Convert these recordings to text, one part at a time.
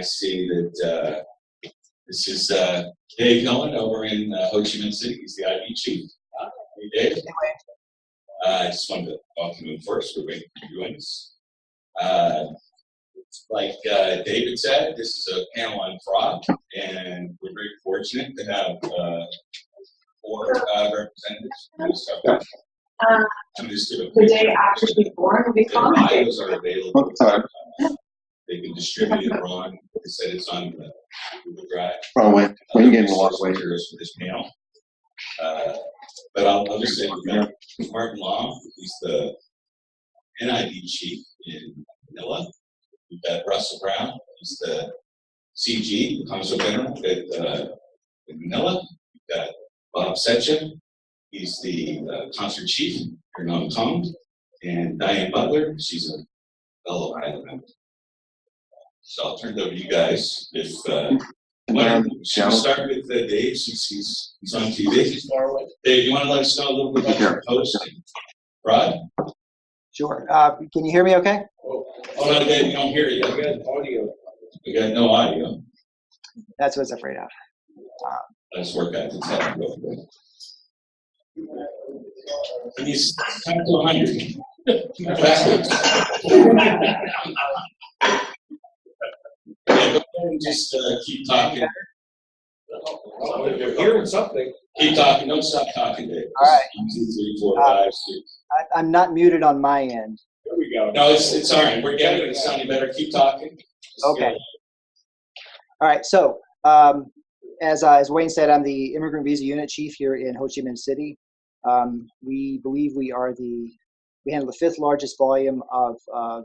I see that this is Dave Nolan over in Ho Chi Minh City. He's the IB chief. Hey, Dave. I just wanted to welcome him first. We're waiting for you to join us. Like David said, this is a panel on fraud, and we're very fortunate to have 4 representatives. I'm just going to the day after she's born will be their bios are available. They've been distributed on. They said it's on the Google Drive. Oh, wait. When you get a lot of weight. Materials for this panel. But I'll just say we've got Martin Long, he's the NID chief in Manila. We've got Russell Brown, he's the CG, the Consul General in Manila. We've got Bob Sechin, he's the concert chief in Hong Kong. And Diane Butler, she's a fellow island member. So I'll turn it over to you guys. If should we start with Dave, since he's on TV? He's far away. Dave, you want to let us know a little bit about your host and Rod? Sure. Can you hear me okay? Oh no, Dave, we don't hear you. We got audio. We got no audio. That's what I was afraid of. Let's work out the tech real quick. And he's time to 100. Yeah, go ahead and just keep talking. You're hearing something. Keep talking. Don't stop talking, Dave. All right. 1, 2, 3, 4, 5, 6. I'm not muted on my end. There we go. No, it's all right. We're getting it. It's sounding better. Keep talking. Okay. All right. So, as Wayne said, I'm the Immigrant Visa Unit Chief here in Ho Chi Minh City. We believe we handle the 5th largest volume of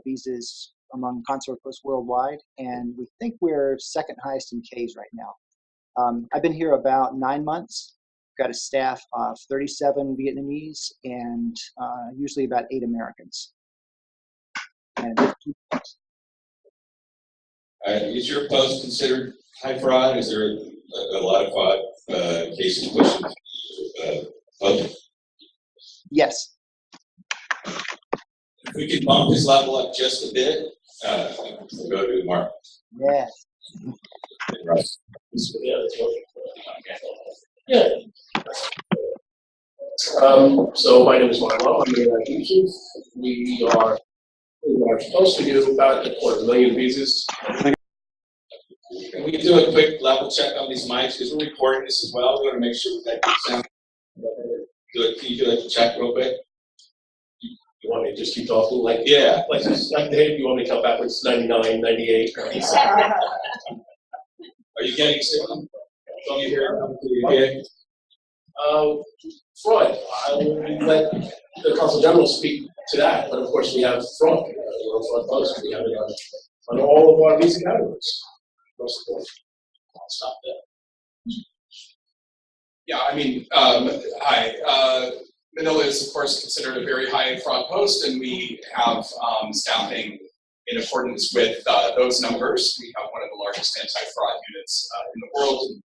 visas among consular posts worldwide, and we think we're 2nd highest in Ks right now. I've been here about 9 months. Got a staff of 37 Vietnamese and usually about 8 Americans. And is your post considered high fraud? Is there a lot of fraud cases pushing post? yes. If we could bump this level up just a bit, we'll go to Mark. Yes. Russ. Yeah. So my name is Mark Lowe. I'm the IB chief. We are supposed to do about 250,000 visas. Can we do a quick level check on these mics because we're recording this as well? We want to make sure that good sound. Can you do a check real quick? You want me to just keep talking? Like Dave, you want me to count backwards? 99, 98, 97. Are you getting signal? Don't you hear it? Fraud. I will let the Consul General speak to that, but of course we have fraud. We're a fraud post. We have it on all of our visa categories. I'll stop there. Yeah, I mean, hi. Manila is, of course, considered a very high fraud post, and we have staffing in accordance with those numbers. We have one of the largest anti-fraud units in the world.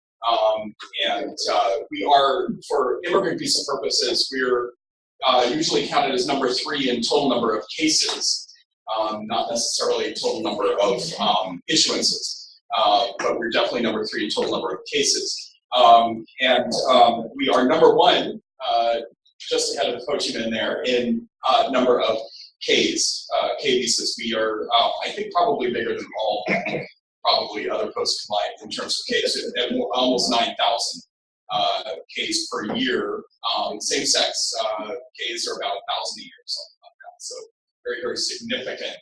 And we are, for immigrant visa purposes, we're usually counted as number 3 in total number of cases, not necessarily total number of issuances, but we're definitely number 3 in total number of cases. We are number 1, just ahead of Ho Chi Minh there, in number of Ks, K visas. We are, I think, probably bigger than all probably other posts combined in terms of Ks, at almost 9,000 Ks per year. Same-sex Ks are about 1,000 a year, something like that. So very, very significant.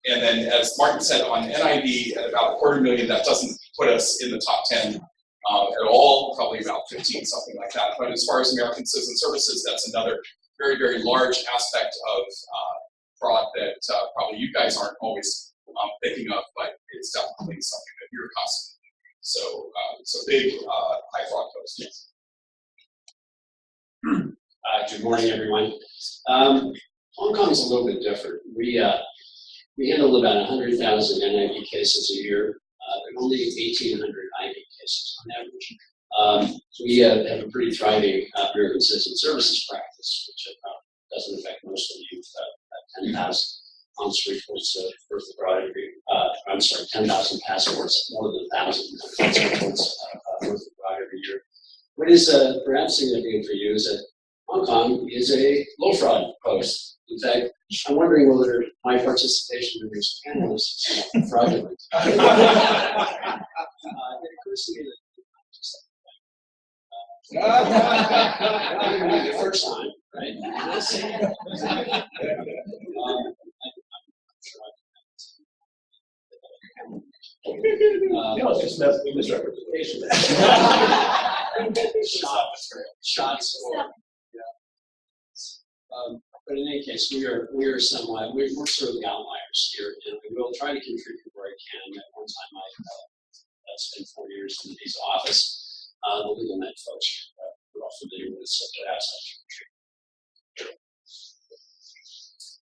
And then, as Martin said, on NID at about 250,000, that doesn't put us in the top 10 at all, probably about 15, something like that. But as far as American Citizen Services, that's another very, very large aspect of fraud that probably you guys aren't always picking up, but it's definitely something that you're constantly doing. So big high fraud post. Yes. Good morning, everyone. Hong Kong is a little bit different. We handle about 100,000 NIV cases a year, but only 1,800 IB cases on average. We have a pretty thriving American Citizen Services practice, which doesn't affect most of you. About 10,000 consular reports worth of fraud I'm sorry, 10,000 passports, more than 1,000 passports worth of fraud every year. What is perhaps significant for you is that Hong Kong is a low fraud post. In fact, I'm wondering whether my participation in this panel is fraudulent. It occurs to me that the first time, right? It's just misrepresentation. Shots. But in any case, we're somewhat we're sort of the outliers here, and we will try to contribute where I can. At one time, I spent 4 years in his office. The legal net folks are all familiar with such assets.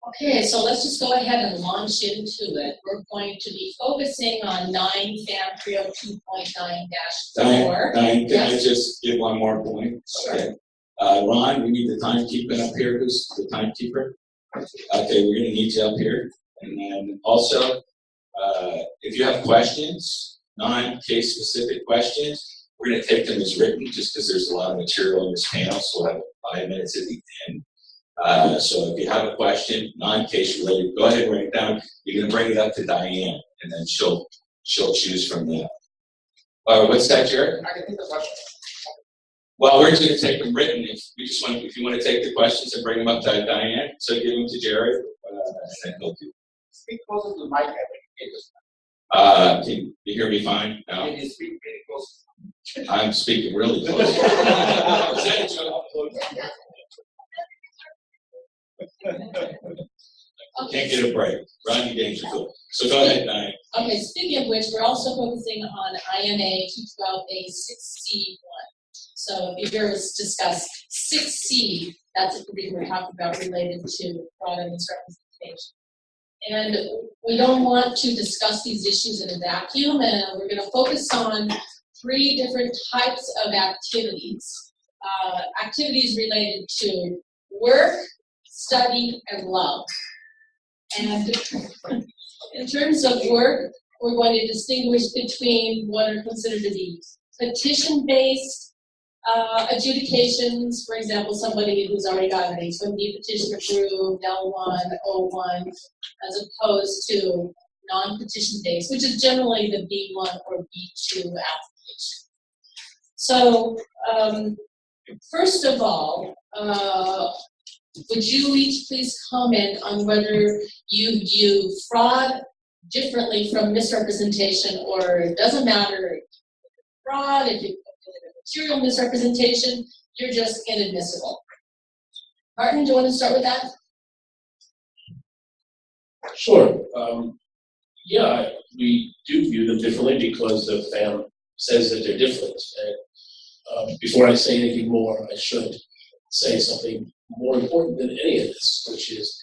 Okay, so let's just go ahead and launch into it. We're going to be focusing on 9 FAM 302.9-4. Diane, can I Yes. just give one more point? Okay. Ron, we need the timekeeping up here. Who's the timekeeper? Okay, we're gonna need you up here. And then also, if you have questions, non-case specific questions, we're gonna take them as written just because there's a lot of material in this panel, so we'll have 5 minutes at the end. So if you have a question, non-case related, go ahead and write it down. You're gonna bring it up to Diane, and then she'll choose from there. What's that, Jared? I can take the question. Well, we're just gonna take them written. If you want to take the questions and bring them up to Diane, so give them to Jared, and then he'll do. Speak closer to the mic, I think. Can you hear me fine now? Can you speak really close? I'm speaking really close. Is that a joke? Okay, Can't get a break. Rodney Dangerfield. So go ahead, Diane. okay, speaking of which, we're also focusing on INA 212A6C1. So if you hear us discuss 6C, that's the provision we're talking about related to fraud and misrepresentation. And we don't want to discuss these issues in a vacuum, and we're going to focus on 3 different types of activities. Activities related to work, study, and love. And in terms of work, we're going to distinguish between what are considered to be petition-based adjudications. For example, somebody who's already got an H-1B petition approved, L1, O1, as opposed to non-petition based, which is generally the B1 or B2 application. So, first of all, would you each please comment on whether you view fraud differently from misrepresentation, or it doesn't matter fraud, if you material misrepresentation, you're just inadmissible. Martin, do you want to start with that? Sure. Yeah, we do view them differently because the FAM says that they're different. And before I say anything more, I should say something more important than any of this, which is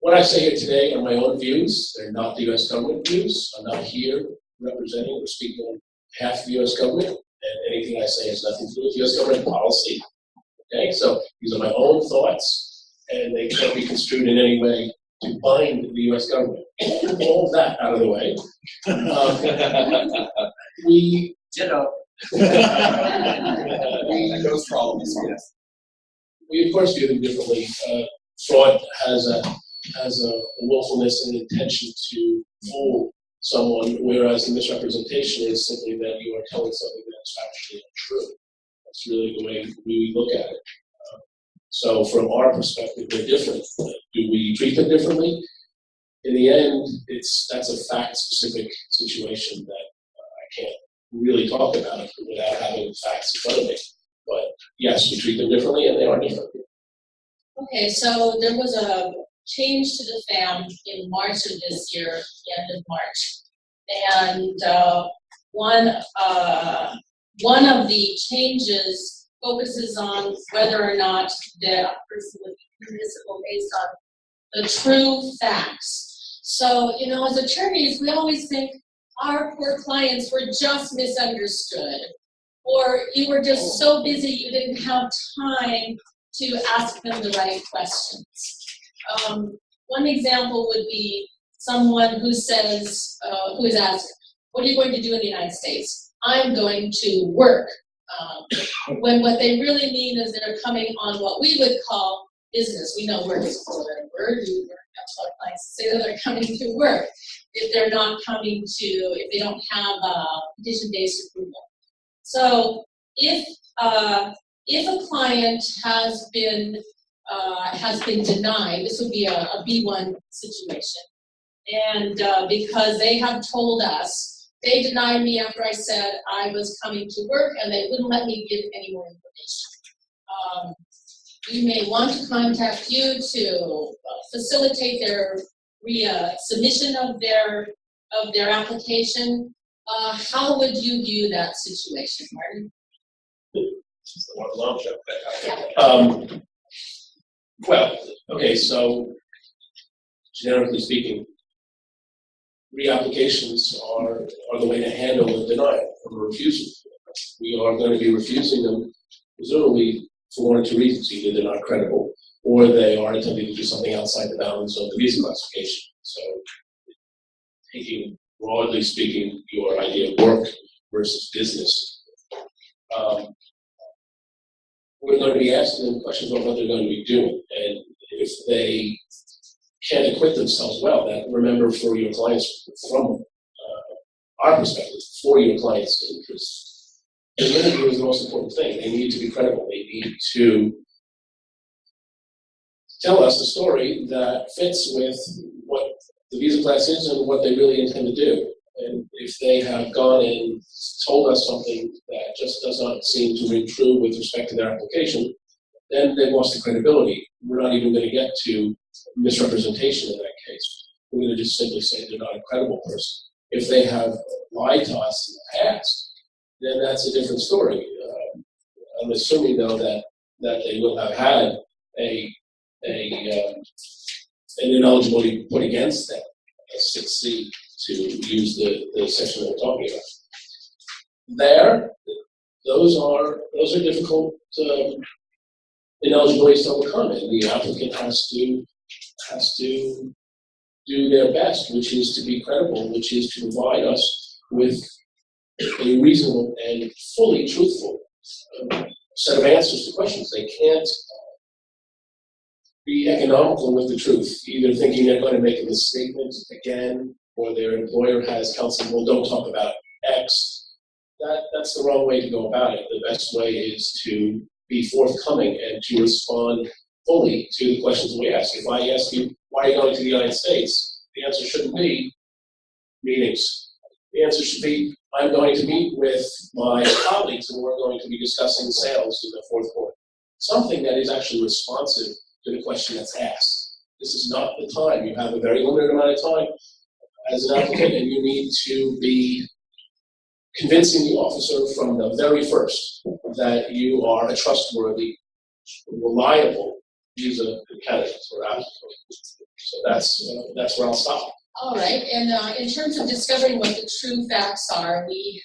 what I say here today are my own views. They're not the U.S. government views. I'm not here representing or speaking on behalf of the U.S. government, and anything I say has nothing to do with U.S. government policy. Okay, so these are my own thoughts, and they can't be construed in any way to bind the U.S. government. All of that out of the way. We Ditto. Those problems, yes. We of course view them differently. Fraud has a willfulness and intention to fool someone, whereas the misrepresentation is simply that you are telling something that's factually untrue. That's really the way we look at it. So from our perspective, they're different. Do we treat them differently? In the end, that's a fact-specific situation that I can't really talk about without having facts in front of me. But yes, we treat them differently, and they are different. Okay, so there was a change to the FAM in March of this year, the end of March. And one of the changes focuses on whether or not the person would be permissible based on the true facts. So, you know, as attorneys, we always think our poor clients were just misunderstood, or you were just so busy you didn't have time to ask them the right questions. One example would be someone who says, who is asked, what are you going to do in the United States? I'm going to work. When what they really mean is they're coming on what we would call business. We know work is a word. That's what clients say that they're coming to work. If they're not coming to, if they don't have petition-based approval. So if a client has been denied, this would be a B1 situation, and because they have told us, they denied me after I said I was coming to work, and they wouldn't let me give any more information. We may want to contact you to facilitate their submission of their application. How would you view that situation, Martin? She's the one long joke. Yeah. Well, okay, so generically speaking, reapplications are the way to handle a denial or a refusal. We are going to be refusing them, presumably for one or two reasons. Either they're not credible, or they are attempting to do something outside the bounds of the visa classification. So, taking, broadly speaking, your idea of work versus business, we're going to be asking them questions about what they're going to be doing. And if they can't acquit themselves well, that, remember, for your clients, from our perspective, for your clients' interests, the interview is the most important thing. They need to be credible. They need to tell us a story that fits with what the visa class is and what they really intend to do. And if they have gone and told us something that just does not seem to ring true with respect to their application, then they've lost the credibility. We're not even going to get to misrepresentation in that case. We're going to just simply say they're not a credible person. If they have lied to us in the past, then that's a different story. I'm assuming, though, that they will have had an ineligibility put against them, a 6C, to use the section that we're talking about. Those are difficult ineligibilities to overcome, and the applicant has to do their best, which is to be credible, which is to provide us with a reasonable and fully truthful set of answers to questions. They can't be economical with the truth, either thinking they're going to make a misstatement again, or their employer has counseled, well, don't talk about X. That's the wrong way to go about it. The best way is to be forthcoming and to respond fully to the questions we ask. If I ask you, why are you going to the United States? The answer shouldn't be meetings. The answer should be, I'm going to meet with my colleagues and we're going to be discussing sales in the fourth quarter. Something that is actually responsive to the question that's asked. This is not the time. You have a very limited amount of time as an applicant, and you need to be convincing the officer from the very first that you are a trustworthy, reliable visa candidate or applicant. So that's where I'll stop. All right, and in terms of discovering what the true facts are, we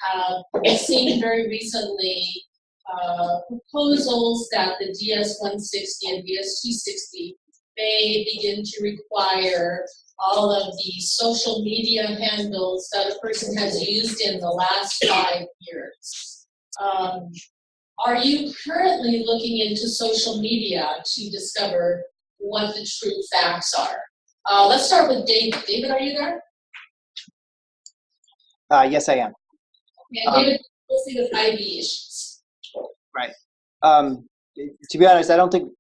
have seen very recently proposals that the DS-160 and DS-260 may begin to require all of the social media handles that a person has used in the last 5 years. Are you currently looking into social media to discover what the true facts are? Let's start with David. David, are you there? Yes, I am. Yeah, David, mostly with IB issues. Right. To be honest, I don't think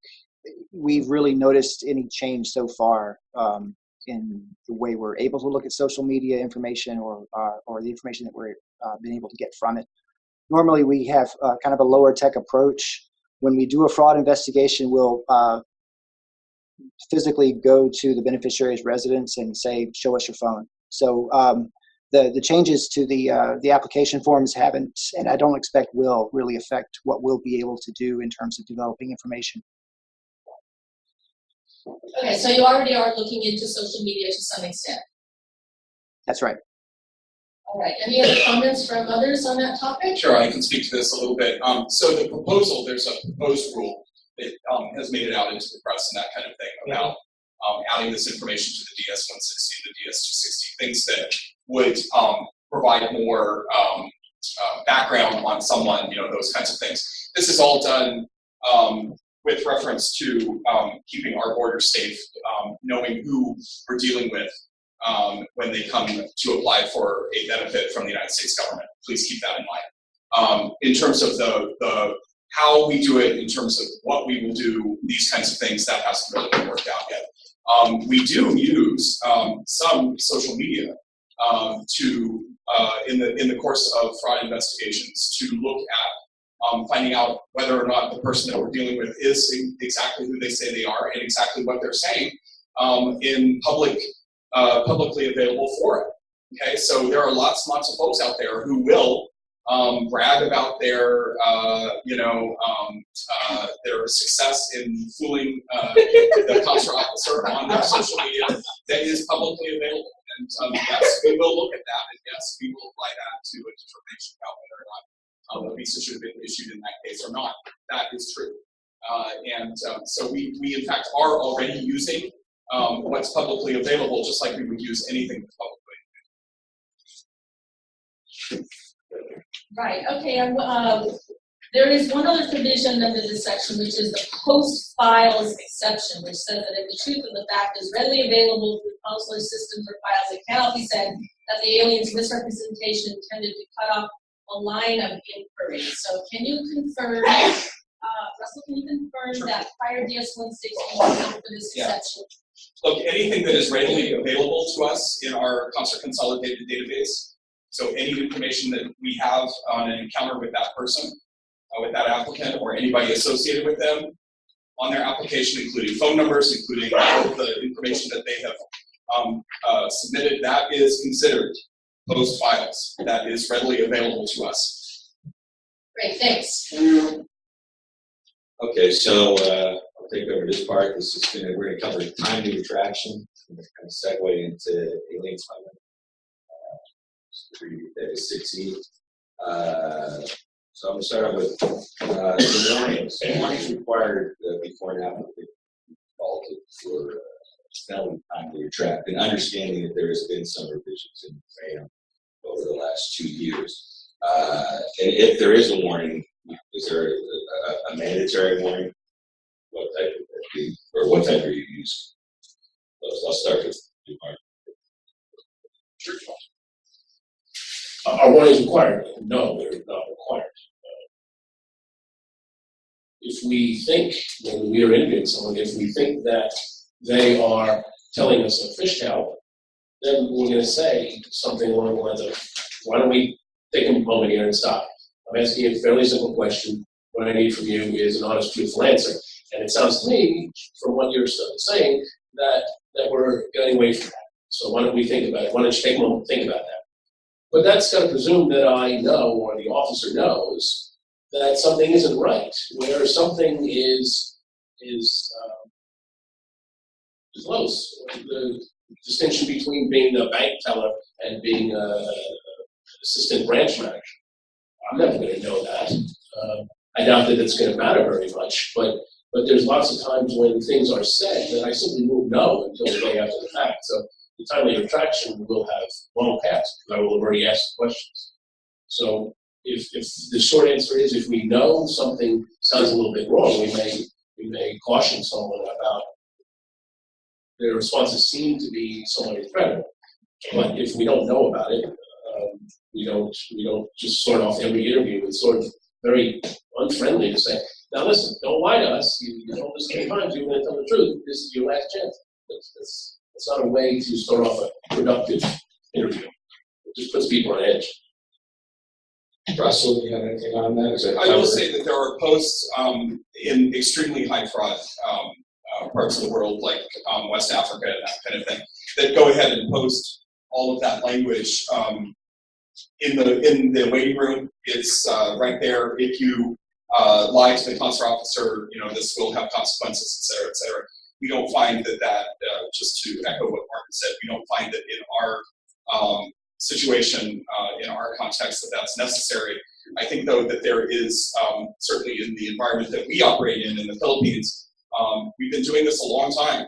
we've really noticed any change so far in the way we're able to look at social media information or the information that we're been able to get from it. Normally, we have kind of a lower tech approach. When we do a fraud investigation, we'll physically go to the beneficiary's residence and say, "Show us your phone." So the changes to the application forms haven't, and I don't expect will really affect what we'll be able to do in terms of developing information. Okay, so you already are looking into social media to some extent. That's right. All right, any other comments from others on that topic? Sure, I can speak to this a little bit. So the proposal, there's a proposed rule that has made it out into the press and that kind of thing about adding this information to the DS-160, the DS-260, things that would provide more background on someone, those kinds of things. This is all done with reference to keeping our borders safe, knowing who we're dealing with when they come to apply for a benefit from the United States government. Please keep that in mind. In terms of the how we do it, in terms of what we will do, these kinds of things, that hasn't really been worked out yet. We do use some social media to in the course of fraud investigations to look at finding out whether or not the person that we're dealing with is exactly who they say they are and exactly what they're saying in publicly available fora. Okay, so there are lots and lots of folks out there who will brag about their their success in fooling the consular officer on their social media that is publicly available. And yes, we will look at that, and yes, we will apply that to a determination about whether or not a visa should have been issued in that case or not. That is true. So we in fact are already using what's publicly available, just like we would use anything that's publicly available. Right, okay, there is one other provision under this section, which is the post files exception, which says that if the truth of the fact is readily available through consular systems or files, it cannot be said that the alien's misrepresentation intended to cut off a line of inquiry. So can you confirm, Russell, can you confirm Sure. that prior DS-160 was for this exception? Look, anything that is readily available to us in our consular consolidated database, so any information that we have on an encounter with that person, with that applicant, or anybody associated with them on their application, including phone numbers, including all of the information that they have submitted, that is considered post files. That is readily available to us. Great, thanks. Okay, so I'll take over this part. This is we're going to cover timely retraction. We're going to kind of segue into alien filing. That is 6E. So I'm going to start off with the warnings. Warnings required before an applicant defaulted for felony timely retract, and understanding that there has been some revisions in FAM over the last 2 years. And if there is a warning, is there a mandatory warning? What type would that be, or what type are you using? I'll start with you, Mark. Sure. Are warnings required? No, they're not required. If we think, when we are interviewing someone, if we think that they are telling us a fish tale, then we're going to say something along the lines of, why don't we take a moment here and stop? I'm asking you a fairly simple question. What I need from you is an honest, truthful answer. And it sounds to me, from what you're saying, that we're getting away from that. So why don't we think about it? Why don't you take a moment and think about that? But that's going to presume that I know, or the officer knows, that something isn't right, where something is close. The distinction between being a bank teller and being an assistant branch manager. I'm never going to know that. I doubt that it's going to matter very much, but there's lots of times when things are said that I simply won't know until the day after the fact. So the timely retraction will have long passed because I will have already asked questions. So if the short answer is, if we know something sounds a little bit wrong, we may caution someone about their responses seem to be somewhat incredible. But if we don't know about it, we don't just sort off every interview with sort of very unfriendly to say, now listen, don't lie to us. You told us 10 times you're going to tell the truth. This is your last chance. It's not a way to start off a productive interview. It just puts people on edge. Russell, do you have anything on that? I will say that there are posts in extremely high fraud parts of the world, like West Africa and that kind of thing, that go ahead and post all of that language in the waiting room. It's right there. If you lie to the consular officer, this will have consequences, et cetera, et cetera. We don't find that just to echo what Martin said, we don't find that in our situation, in our context, that's necessary. I think, though, that there is, certainly in the environment that we operate in the Philippines, we've been doing this a long time.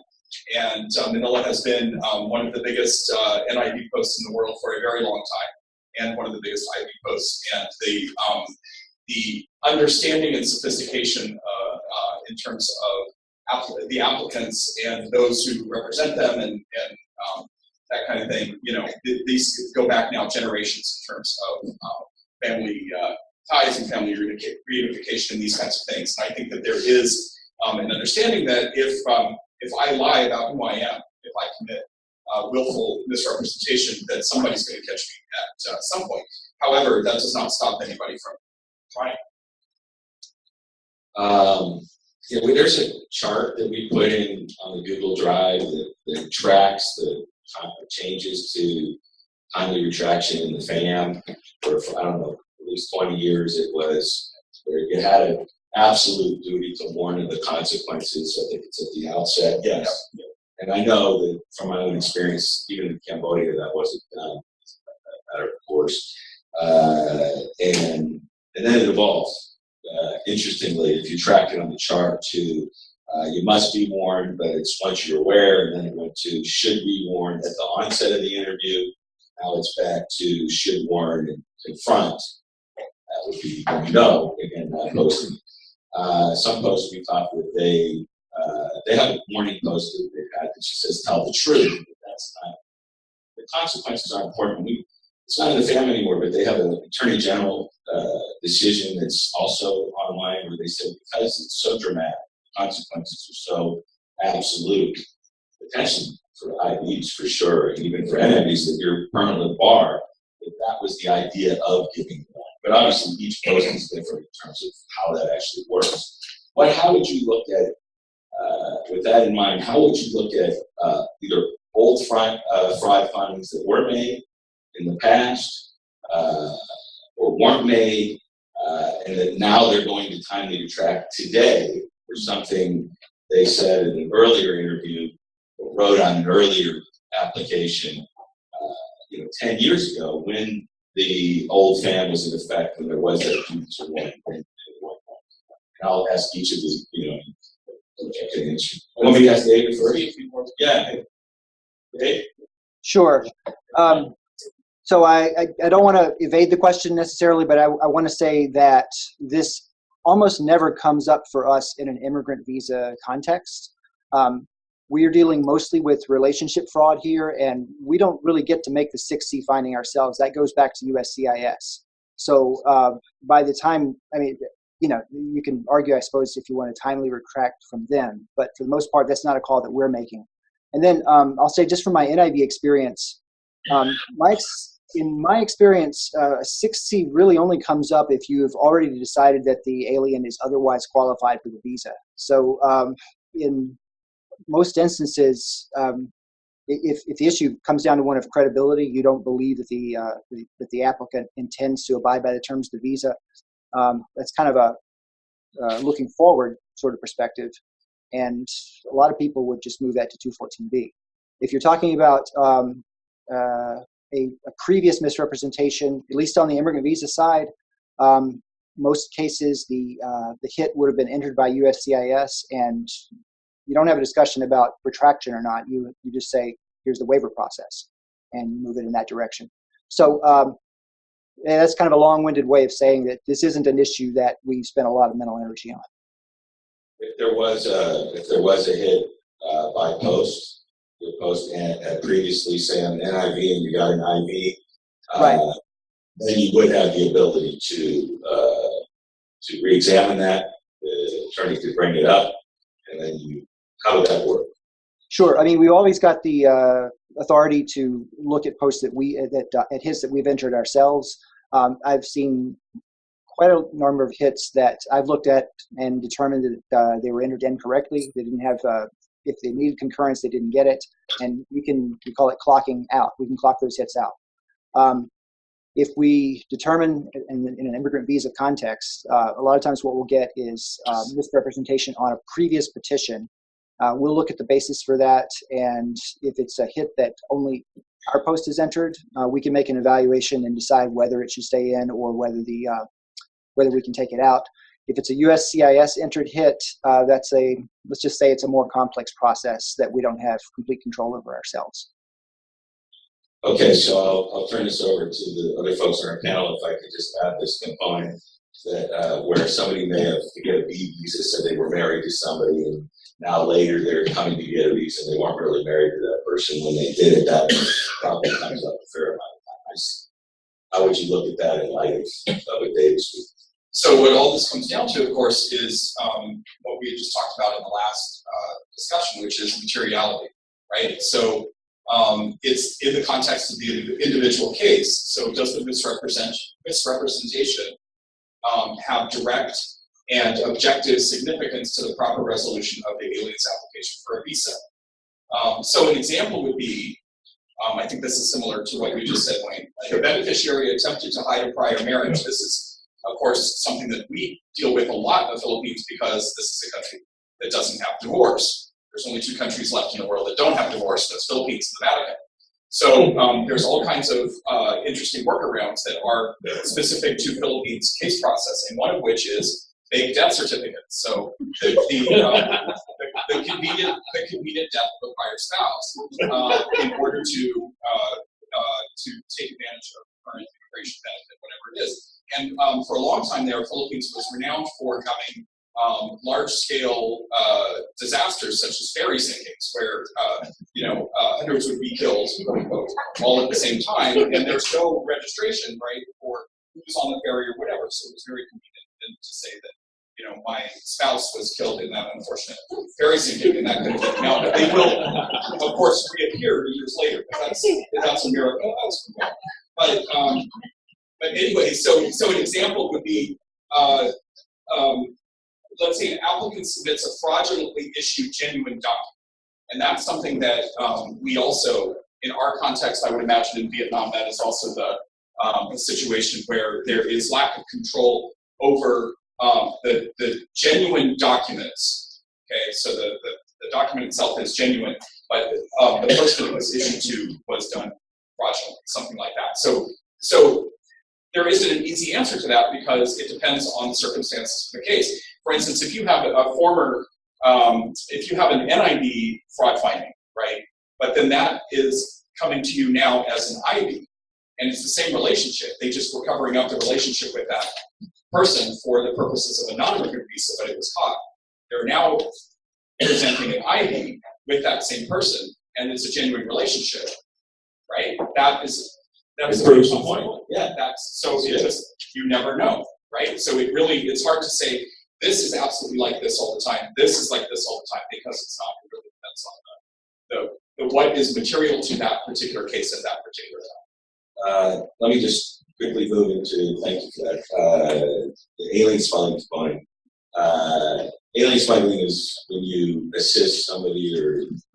And Manila has been one of the biggest NIV posts in the world for a very long time, and one of the biggest IV posts. And the understanding and sophistication in terms of the applicants and those who represent them and that kind of thing, you know, these go back now generations in terms of family ties and family reunification and these kinds of things. And I think that there is an understanding that if I lie about who I am, if I commit willful misrepresentation, that somebody's going to catch me at some point. However, that does not stop anybody from trying. Yeah, there's a chart that we put in on the Google Drive that tracks the changes to timely retraction in the FAM for I don't know, at least 20 years it was, where you had an absolute duty to warn of the consequences. I think it's at the outset. Yes. Yeah. And I know that from my own experience, even in Cambodia, that wasn't done. Matter of course. And then it evolved. Interestingly, if you track it on the chart to you must be warned, but it's once you're aware, and then it went to should be warned at the onset of the interview. Now it's back to should warn and confront. That would be when you know, again, not posting. Some posts we talked with, they have a warning posted they've had that just says tell the truth. But that's not, the consequences are important. It's not in the family anymore, but they have an attorney general decision that's also online where they said because it's so dramatic, the consequences are so absolute, potentially for IVs for sure, and even for NIVs that you're permanently barred, that was the idea of giving one. But obviously each post is different in terms of how that actually works. But how would you look at, with that in mind, how would you look at either old fraud findings that were made in the past or weren't made, and that now they're going to timely retract today for something they said in an earlier interview or wrote on an earlier application, 10 years ago when the old FAM was in effect and there was that duty to warn. And I'll ask each of you, I can answer. Want me to ask David first? Yeah. Dave? Sure. So I don't want to evade the question necessarily, but I want to say that this almost never comes up for us in an immigrant visa context. We are dealing mostly with relationship fraud here, and we don't really get to make the 6C finding ourselves. That goes back to USCIS. So by the time, you can argue, I suppose, if you want to timely retract from them, but for the most part, that's not a call that we're making. And then I'll say just from my NIV experience, in my experience, 6C really only comes up if you've already decided that the alien is otherwise qualified for the visa. So in most instances, if the issue comes down to one of credibility, you don't believe that the applicant intends to abide by the terms of the visa. That's kind of a looking forward sort of perspective, and a lot of people would just move that to 214B. If you're talking about a previous misrepresentation, at least on the immigrant visa side, most cases the hit would have been entered by USCIS, and you don't have a discussion about retraction or not. You just say, here's the waiver process, and you move it in that direction. So that's kind of a long-winded way of saying that this isn't an issue that we spent a lot of mental energy on. If there was a hit by post, the post had previously, say, on an NIV and you got an IV, right, then you would have the ability to re-examine that. The attorney could bring it up, and then how would that work? Sure. I mean, we always got the authority to look at posts at hits that we've entered ourselves. I've seen quite a number of hits that I've looked at and determined that they were entered incorrectly. They didn't have, if they needed concurrence, they didn't get it, and we call it clocking out. We can clock those hits out. If we determine in an immigrant visa context, a lot of times what we'll get is misrepresentation on a previous petition. We'll look at the basis for that, and if it's a hit that only our post is entered, we can make an evaluation and decide whether it should stay in or whether we can take it out. If it's a USCIS entered hit, let's just say it's a more complex process that we don't have complete control over ourselves. Okay, so I'll turn this over to the other folks on our panel. If I could just add this component that where somebody may have to get a B visa, said they were married to somebody, and now later they're coming to get a visa, and they weren't really married to that person when they did it. That probably comes up a fair amount of times. How would you look at that in light of what David spoke? So what all this comes down to, of course, is what we had just talked about in the last discussion, which is materiality, right? So it's in the context of the individual case. So does the misrepresentation have direct and objective significance to the proper resolution of the alien's application for a visa? So an example would be, I think this is similar to what you just said, Wayne. Like a beneficiary attempted to hide a prior marriage. This is, of course, something that we deal with a lot in the Philippines because this is a country that doesn't have divorce. There's only 2 countries left in the world that don't have divorce, that's Philippines and the Vatican. So there's all kinds of interesting workarounds that are specific to Philippines case processing, one of which is fake death certificates. So the convenient death of a prior spouse in order to take advantage of current immigration benefit, whatever it is. And for a long time there, Philippines was renowned for having large-scale disasters such as ferry sinkings, where hundreds would be killed, quote, all at the same time, and there's no registration, right, for who's on the ferry or whatever. So it was very convenient to say that, my spouse was killed in that unfortunate ferry sinking, and that kind of thing. Now they will, of course, reappear years later. That's a miracle. But anyway, so an example would be. Let's say an applicant submits a fraudulently issued genuine document. And that's something that we also, in our context, I would imagine in Vietnam, that is also the situation where there is lack of control over the genuine documents. Okay, so the document itself is genuine, but the person it was issued to was done fraudulently, something like that. So there isn't an easy answer to that because it depends on the circumstances of the case. For instance, if you have if you have an NID fraud finding, right, but then that is coming to you now as an IB, and it's the same relationship. They just were covering up the relationship with that person for the purposes of a non-immigrant visa, but it was caught. They're now presenting an IB with that same person, and it's a genuine relationship, right? That proves the point. Yeah, you never know, right? So it's hard to say this is absolutely like this all the time. This is like this all the time because it's not. It really depends on the what is material to that particular case at that particular time. Let me just quickly move into, thank you for that, the alien smuggling component. Alien smuggling is when you assist somebody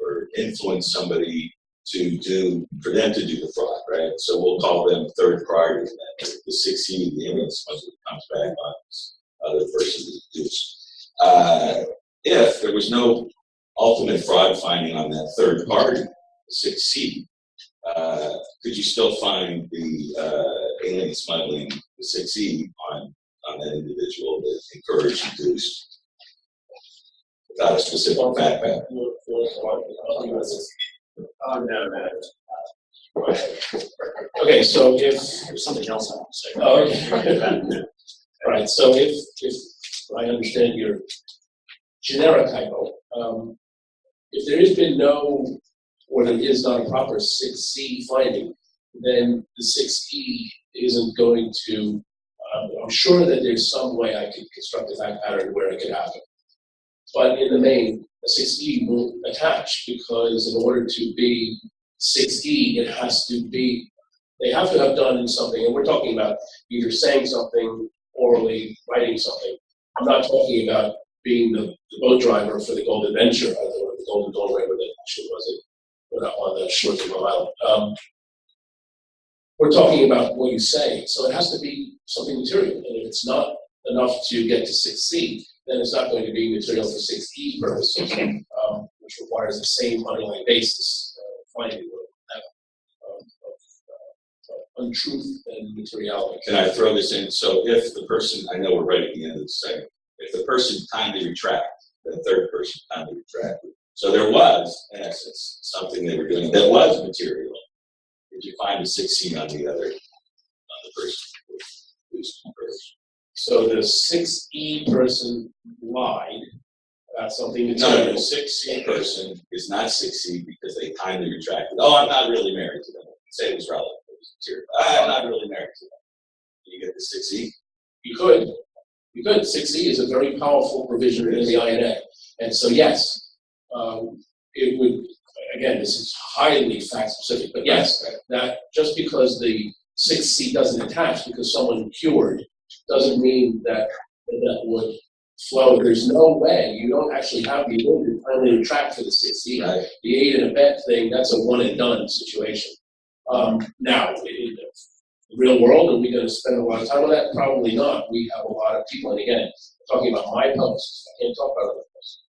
or influence somebody for them to do the fraud, right? So we'll call them third party. The 6C, the alien smuggler comes back on this other person to do. If there was no ultimate fraud finding on that third party, the 6C, could you still find the alien smuggling, the 6E, on that individual that encouraged and induced without a specific background? Okay, so if There's something else I want to say. oh, okay. Right. So if I understand your generic hypo, if there has been no, or there is not a proper 6C finding, then the 6E isn't going to. I'm sure that there's some way I could construct a fact pattern where it could happen, but in the main, a 6E won't attach because in order to be 6E, it has to be. They have to have done something, and we're talking about either saying something, orally writing something. I'm not talking about being the boat driver for the Golden Venture, or the Golden Dawn River that actually wasn't on the shores of Long Island. We're talking about what you say, so it has to be something material. And if it's not enough to get to 6C, then it's not going to be material for 6E purposes, which requires the same underlying basis finding of untruth and materiality. Can I throw this in? So if the person, I know we're right at the end of the segment, if the person timely retract, the third person timely retracted. So there was, in essence, something they were doing that was material. Did you find a 6C on the person who's first? So the 6E person lied about something No, material. the 6C person is not 6C because they timely retracted. Oh, I'm not really married to them. Say it was relevant. It was material. I'm not really married to them. You get the 6E? You could. 6E is a very powerful provision in the INA. And so, yes, it would, again, this is highly fact specific, but yes, that just because the 6C doesn't attach because someone cured doesn't mean that that would flow. There's no way, you don't actually have the ability to finally retract for the 6C. Right. The aid and abet thing, that's a one and done situation. Now, in the real world, are we going to spend a lot of time on that? Probably not. We have a lot of people, and again, talking about my posts, I can't talk about other posts.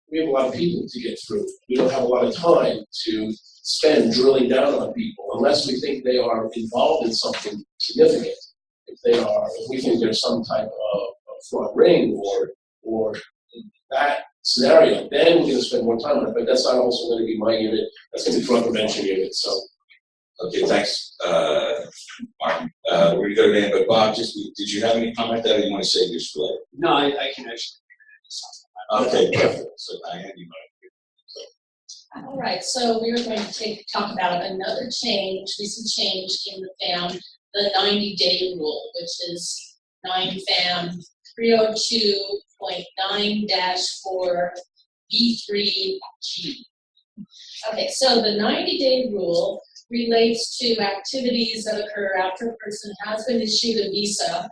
We have a lot of people to get through. We don't have a lot of time to spend drilling down on people unless we think they are involved in something significant. If we think there's some type of fraud ring or that scenario, then we're going to spend more time on it. But that's not also going to be my unit. That's going to be fraud prevention unit. So. Okay, thanks, Martin. We're going to go to Dan, but Bob, did you have any comment that you want to say just for later? No, I can actually. Okay, perfect. So Diane, you might. All right, so we are going to talk about another recent change in the FAM, the 90-day rule, which is 9 FAM 302.9-4 B3G. Okay, so the 90-day rule relates to activities that occur after a person has been issued a visa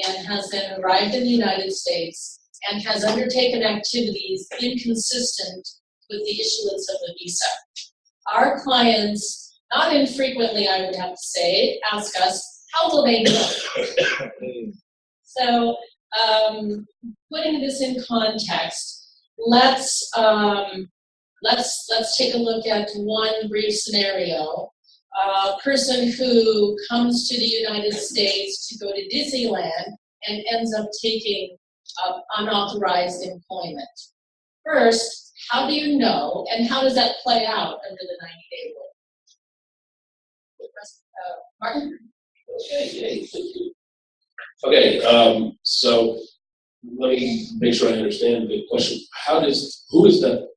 and has then arrived in the United States and has undertaken activities inconsistent with the issuance of the visa. Our clients, not infrequently I would have to say, ask us, how will they know? So, putting this in context, let's take a look at one brief scenario. A person who comes to the United States to go to Disneyland and ends up taking unauthorized employment. First, how do you know, and how does that play out under the 90-day rule? Martin? Okay, thank you. Okay, so let me make sure I understand the question. Who is the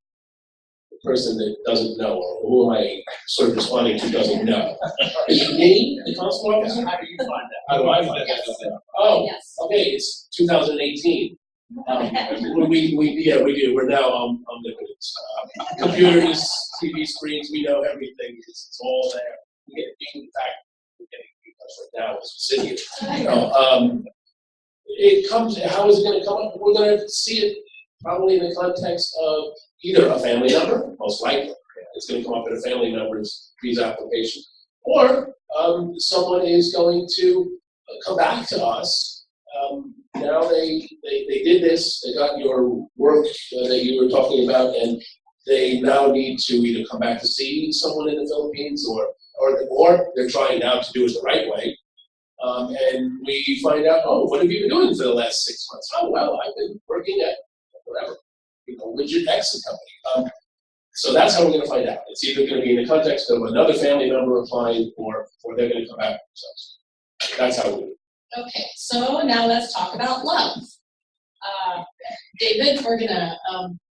person that doesn't know, or who am I sort of responding to doesn't know? Is it me, the constable officer? How do you find that? How do I find Yes. that? Oh, Yes. okay, it's 2018. We do. We're now omnipotents. Computers, TV screens, we know everything. It's all there. In fact, we're getting right now as we sit here. It comes. How is it going to come up? We're going to see it probably in the context of either a family member, most likely. It's going to come up in a family member's visa application, or someone is going to come back to us. Now they did this, they got your work that you were talking about, and they now need to either come back to see someone in the Philippines or they're trying now to do it the right way. And we find out, oh, what have you been doing for the last 6 months? Oh, well, I've been working at whatever, widget X company. So that's how we're going to find out. It's either going to be in the context of another family member applying or they're going to come back themselves. That's how we do it. Okay, so now let's talk about love. David, we're gonna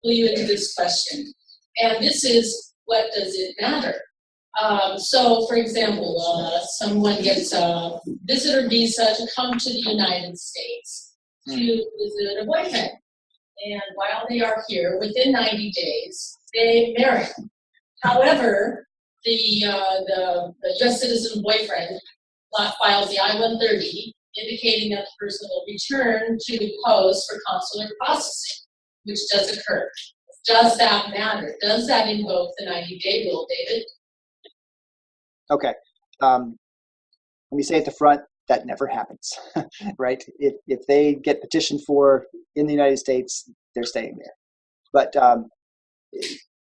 pull you into this question. And this is, what does it matter? So for example, someone gets a visitor visa to come to the United States to visit a boyfriend. And while they are here, within 90 days, they marry. However, the U.S. citizen boyfriend files the I-130, indicating that the person will return to the post for consular processing, which does occur. Does that matter? Does that invoke the 90-day rule, David? Okay. Let me say at the front, that never happens, right? If they get petitioned for in the United States, they're staying there. But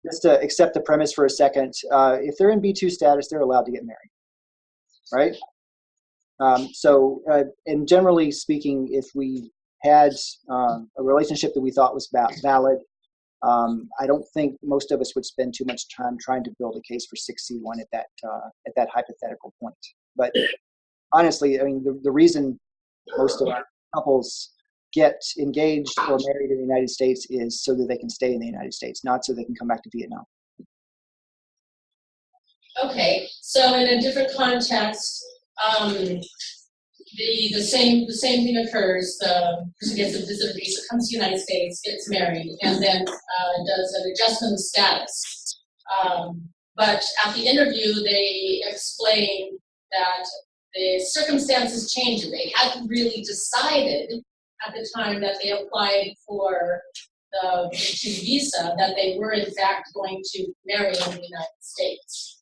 just to accept the premise for a second, if they're in B2 status, they're allowed to get married, right? And generally speaking, if we had a relationship that we thought was valid, I don't think most of us would spend too much time trying to build a case for 6C1 at that hypothetical point. But honestly, I mean, the reason most of our couples get engaged or married in the United States is so that they can stay in the United States, not so they can come back to Vietnam. Okay, so in a different context, the same thing occurs. The person gets a visitor visa, comes to the United States, gets married, and then does an adjustment of status. But at the interview, they explain that the circumstances changed. They hadn't really decided at the time that they applied for the visa that they were in fact going to marry in the United States.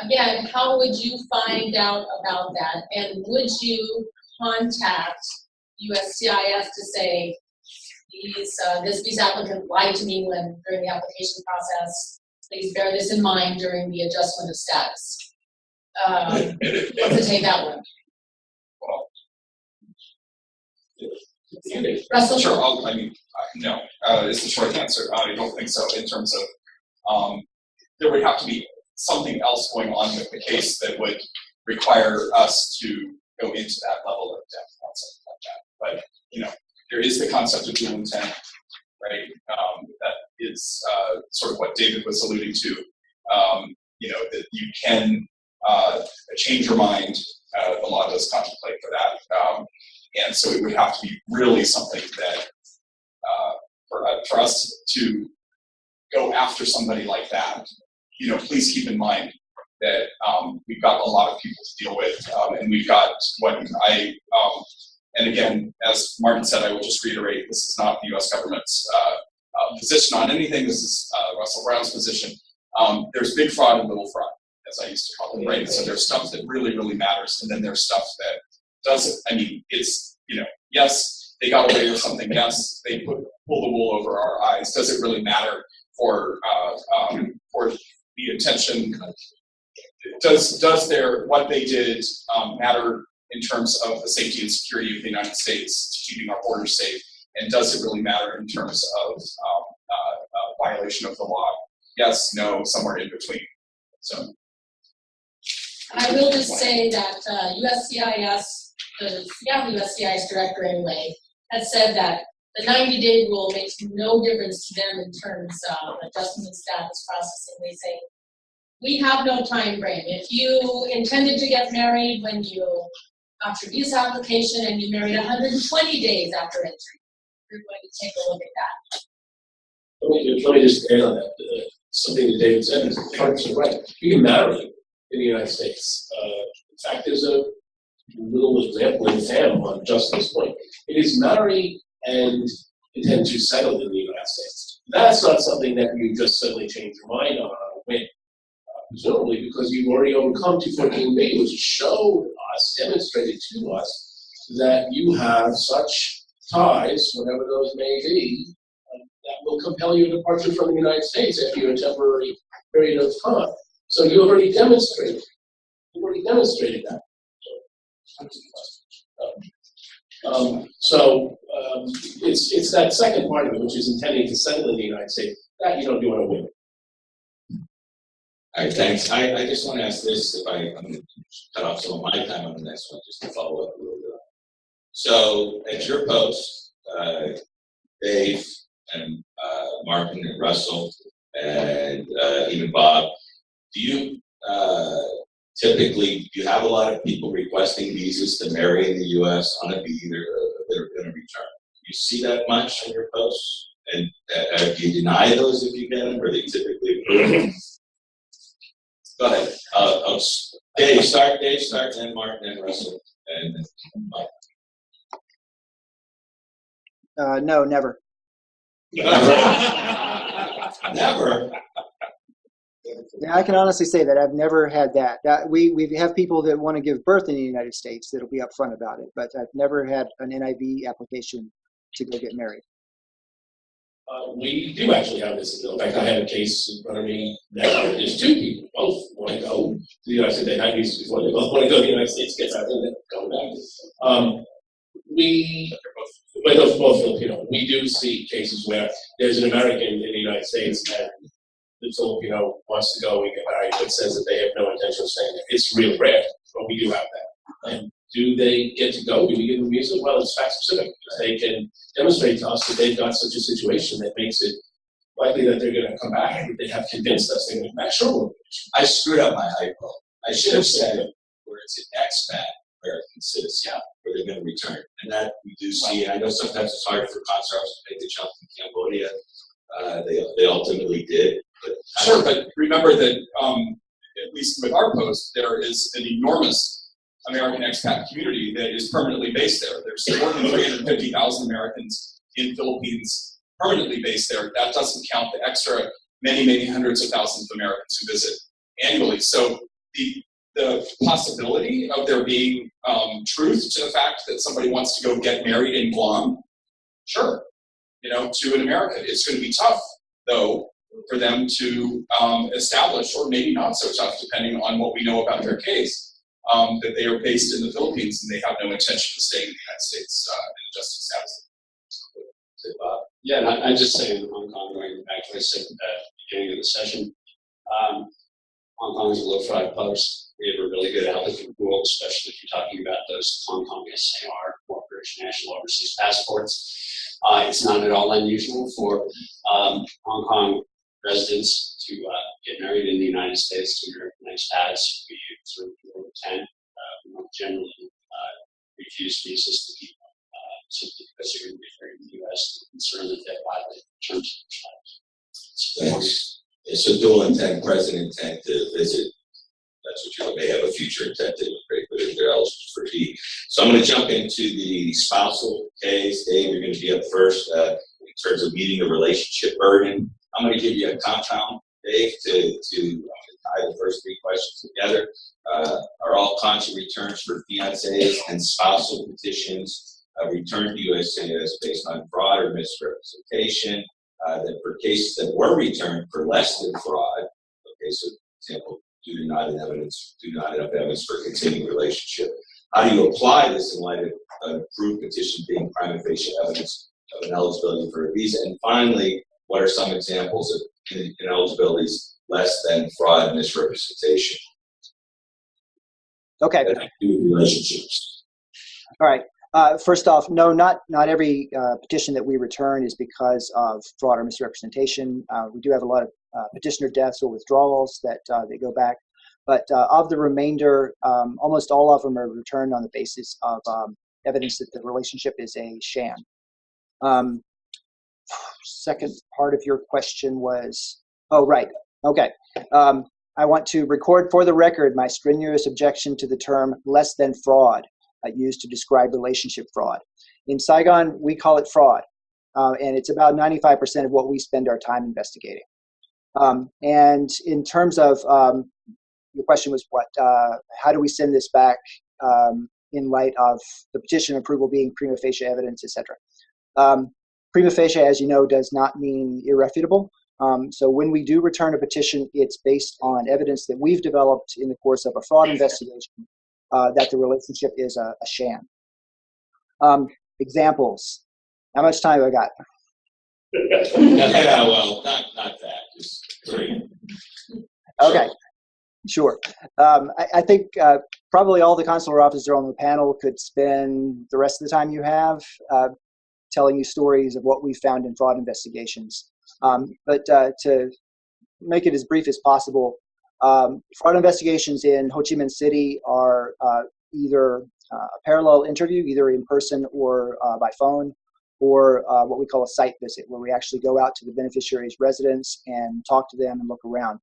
Again, how would you find out about that? And would you contact USCIS to say, this visa applicant lied to me during the application process? Please bear this in mind during the adjustment of status. Let's take that one. Russell? Sure, no, is the short answer. I don't think so in terms of, there would have to be something else going on with the case that would require us to go into that level of depth on something like that. But, there is the concept of dual intent, right? That is sort of what David was alluding to. That you can change your mind. The law does contemplate for that. And so it would have to be really something that, for us to go after somebody like that, please keep in mind that we've got a lot of people to deal with, and we've got and again, as Martin said, I will just reiterate, this is not the U.S. government's position on anything. This is Russell Brown's position. There's big fraud and little fraud, as I used to call it, right? So there's stuff that really, really matters, and then there's stuff that doesn't. I mean, it's, yes, they got away with something. Yes, they pull the wool over our eyes. Does it really matter for the intention? Does what they did matter in terms of the safety and security of the United States, keeping our borders safe? And does it really matter in terms of violation of the law? Yes, no, somewhere in between. So I will just say that USCIS, the Seattle USCIS director anyway, has said that the 90-day rule makes no difference to them in terms of adjustment of status processing. They say, we have no time frame. If you intended to get married when you got your visa application and you married 120 days after entry, you're going to take a look at that. Let me just add on that. Something that David said is 100% right. You can marry in the United States. In fact, there's a little example in TAM on just this point. It is marry and intend to settle in the United States. That's not something that you just suddenly change your mind on a whim. Presumably because you've already overcome 214B, which showed us, demonstrated to us, that you have such ties, whatever those may be, that will compel your departure from the United States after a temporary period of time. So you already demonstrated. You've already demonstrated that. It's that second part of it, which is intending to settle in the United States, that you don't do on a whim. All right, thanks. I just want to ask this, I'm going to cut off some of my time on the next one, just to follow up a little bit. So at your post, Dave and Martin and Russell and even Bob, do you typically, do you have a lot of people requesting visas to marry in the U.S. on a visa that are going to return? Do you see that much on your posts? And do you deny those if you get them, or they typically approve them? Go ahead. Dave, start, then Martin, then Russell, and then Mike. No, never. Never. Yeah, I can honestly say that I've never had that. We have people that want to give birth in the United States that'll be upfront about it, but I've never had an NIV application to go get married. We do actually have this. In fact, I have a case in front of me now. There's two people, both want to go to the United States. They have visas before they both want to go to the United States, get back and then go back. but those both Filipino. We do see cases where there's an American in the United States and the Filipino wants to go and get married, but says that they have no intention of staying there. It's really rare, but we do have that. And do they get to go? Do we give them visa? Well, it's fact specific. They can demonstrate to us that they've got such a situation that makes it likely that they're going to come back, and they have convinced us they're going to come back. Sure. I screwed up my hypo. I should have said where it's an expat American citizen, where they're going to return. And that we do see. And I know sometimes it's hard for consulars to make the jump to Cambodia. They ultimately did. But Sure, but remember that at least with our post, there is an enormous American expat community that is permanently based there. There's more than 350,000 Americans in Philippines permanently based there. That doesn't count the extra many, many hundreds of thousands of Americans who visit annually. So the possibility of there being truth to the fact that somebody wants to go get married in Guam, sure, to an American. It's going to be tough, though, for them to establish, or maybe not so tough, depending on what we know about their case, that they are based in the Philippines and they have no intention of staying in the United States in adjusted status. Yeah, and I just say in Hong Kong, going back to what I said at the beginning of the session, Hong Kong is a low fraud post. We have a really good applicant pool, especially if you're talking about those Hong Kong SAR, Corporation National Overseas Passports. It's not at all unusual for Hong Kong residents to get married in the United States to American expats. We observe 4 to 10. We don't generally refuse visas to people simply because they're going to be here in the U.S. and concerned that they violate the terms of the Thanks. It's a dual intent, present intent to visit. That's what you may have a future intent to immigrate, but if they're eligible for D. So I'm going to jump into the spousal case. Dave, you're going to be up first in terms of meeting the relationship burden. I'm going to give you a compound, Dave, to tie the first 3 questions together. Are all consular returns for fiancés and spousal petitions returned to USCIS based on fraud or misrepresentation? That for cases that were returned for less than fraud, okay, so for example, do not have evidence for a continuing relationship. How do you apply this in light of an approved petition being prima facie evidence of ineligibility for a visa? And finally, what are some examples of ineligibilities less than fraud and misrepresentation? Okay. That have to do with relationships. All right. First off, no, not every petition that we return is because of fraud or misrepresentation. We do have a lot of petitioner deaths or withdrawals that they go back. But of the remainder, almost all of them are returned on the basis of evidence that the relationship is a sham. Second part of your question was, oh, right. Okay. I want to record for the record my strenuous objection to the term less than fraud used to describe relationship fraud. In Saigon, we call it fraud, and it's about 95% of what we spend our time investigating. And in terms of, your question was what, how do we send this back in light of the petition approval being prima facie evidence, etc. Prima facie, as you know, does not mean irrefutable. So when we do return a petition, it's based on evidence that we've developed in the course of a fraud investigation that the relationship is a sham. Examples. How much time have I got? Yeah, well, not that, just 3. Okay, sure. I think probably all the consular officers on the panel could spend the rest of the time you have telling you stories of what we found in fraud investigations. But to make it as brief as possible, fraud investigations in Ho Chi Minh City are either a parallel interview, either in person or by phone, or what we call a site visit, where we actually go out to the beneficiary's residence and talk to them and look around.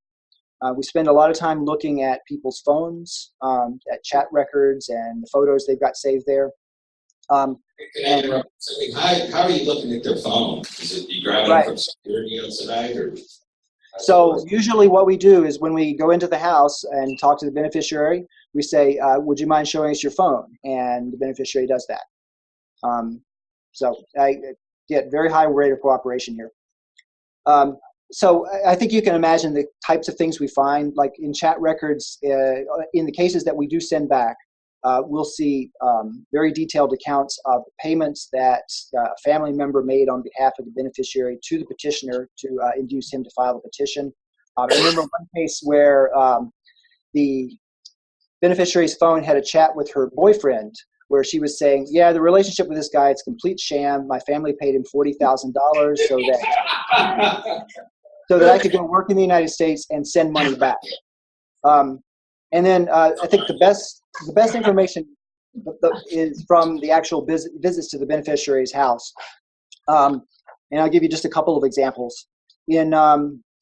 We spend a lot of time looking at people's phones, at chat records and the photos they've got saved there. How are you looking at their phone? Is it you grabbing it from security outside, or? So usually what we do is when we go into the house and talk to the beneficiary, we say, would you mind showing us your phone? And the beneficiary does that. So I get very high rate of cooperation here. So I think you can imagine the types of things we find, like in chat records, in the cases that we do send back, we'll see very detailed accounts of payments that a family member made on behalf of the beneficiary to the petitioner to induce him to file a petition. I remember one case where the beneficiary's phone had a chat with her boyfriend where she was saying, yeah, the relationship with this guy, it's a complete sham. My family paid him $40,000 so that I could go work in the United States and send money back. And then I think the best information is from the actual visits to the beneficiary's house. And I'll give you just a couple of examples. In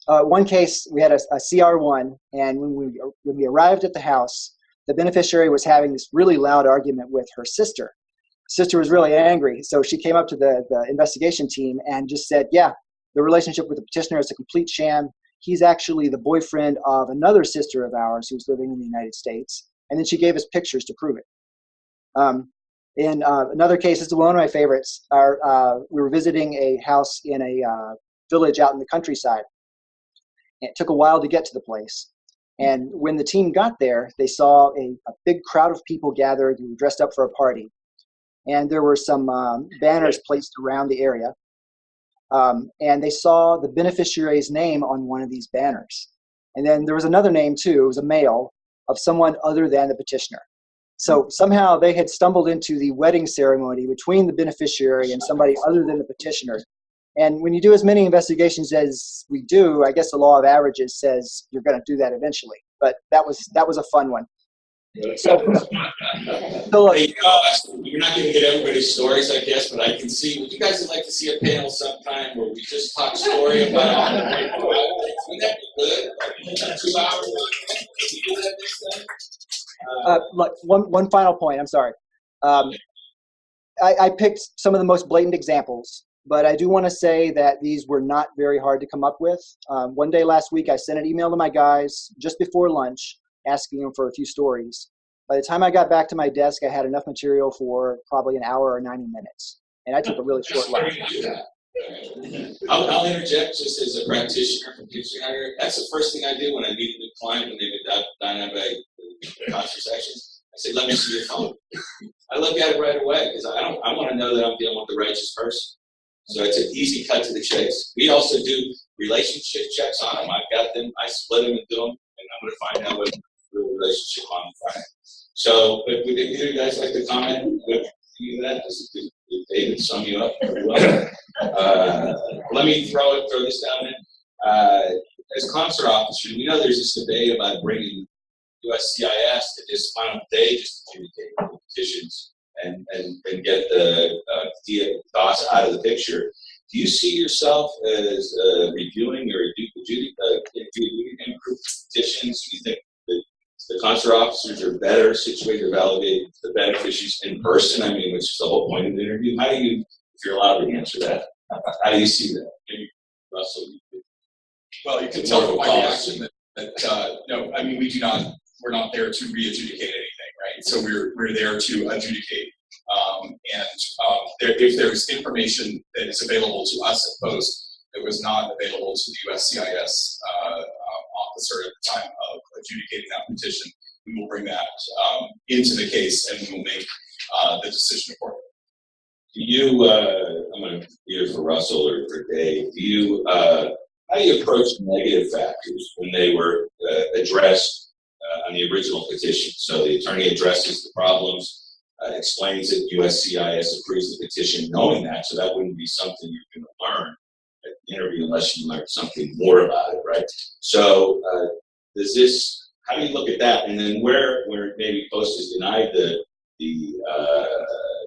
one case, we had a CR1, and when we arrived at the house, the beneficiary was having this really loud argument with her sister. Sister was really angry, so she came up to the investigation team and just said, yeah, the relationship with the petitioner is a complete sham. He's actually the boyfriend of another sister of ours who's living in the United States. And then she gave us pictures to prove it. In another case, it's one of my favorites. We were visiting a house in a village out in the countryside. It took a while to get to the place. And when the team got there, they saw a big crowd of people gathered who were dressed up for a party. And there were some banners placed around the area. And they saw the beneficiary's name on one of these banners. And then there was another name too. It was a male of someone other than the petitioner. So somehow they had stumbled into the wedding ceremony between the beneficiary and somebody other than the petitioner. And when you do as many investigations as we do, I guess the law of averages says you're going to do that eventually. But that was a fun one. So look, you're not going to get everybody's stories, I guess, but I can see. Would you guys like to see a panel sometime where we just talk story about? Wouldn't that be good? 2 hours. Look, one final point. I'm sorry. I picked some of the most blatant examples, but I do want to say that these were not very hard to come up with. One day last week, I sent an email to my guys just before lunch, asking them for a few stories. By the time I got back to my desk, I had enough material for probably an hour or 90 minutes, and I took a really short lunch. I'll interject just as a practitioner from dictionary. That's the first thing I do when I meet a new client when they've been dynamic concert sections. I say, let me see your phone. I look at it right away because I want to know that I'm dealing with the righteous person. So it's an easy cut to the chase. We also do relationship checks on them. I've got them. I split them into them, and I'm going to find out what the relationship on Friday. So, but would you guys like to comment with that? Did David sum you up very well? Let me throw this down in. As consular officers, we know there's this debate about bringing USCIS to this final day just to communicate petitions and get the DOS out of the picture. Do you see yourself as reviewing or adjudicating petitions? Do you think that the consular officers are better situated to validate the beneficiaries in person? I mean, which is the whole point of the interview. How do you, if you're allowed to answer that, how do you see that? Maybe Russell. Well, you can tell from my reaction that no, I mean, we're not there to re-adjudicate anything, right? So we're there to adjudicate. If there's information that is available to us at Post that was not available to the USCIS officer at the time of adjudicating that petition, we will bring that into the case and we will make the decision accordingly. Do you, I'm going to either for Russell or for Dave, how do you approach negative factors when they were addressed on the original petition? So the attorney addresses the problems, explains that USCIS approves the petition knowing that, so that wouldn't be something you're going to learn at the interview unless you learn something more about it, right? So how do you look at that? And then where maybe Post has denied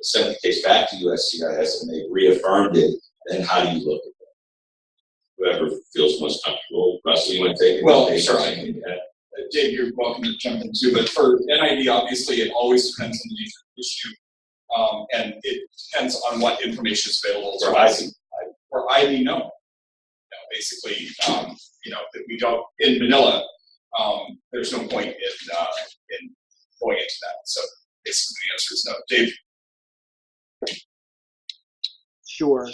sent the case back to USCIS and they reaffirmed it, then how do you look at that? Whoever feels most comfortable. Russell, you want to take it? Well, sure. Dave, you're welcome to jump in too, but for NID, obviously, it always depends on the nature of the issue, and it depends on what information is available to us. For ID, no. Basically, that we don't, in Manila, there's no point in going into that. So basically, the answer is no. Dave? Sure.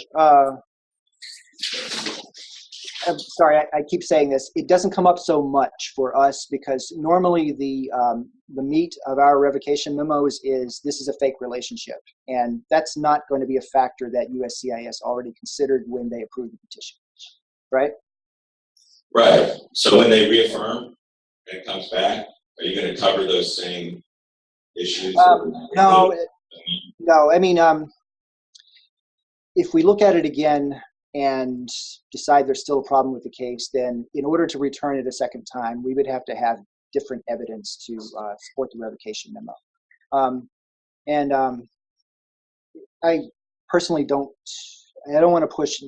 I'm sorry, I keep saying this. It doesn't come up so much for us because normally the meat of our revocation memos is this is a fake relationship, and that's not going to be a factor that USCIS already considered when they approved the petition, right? Right. So when they reaffirm and it comes back, are you going to cover those same issues? No. I mean, if we look at it again and decide there's still a problem with the case, then in order to return it a second time, we would have to have different evidence to support the revocation memo. I personally don't want to push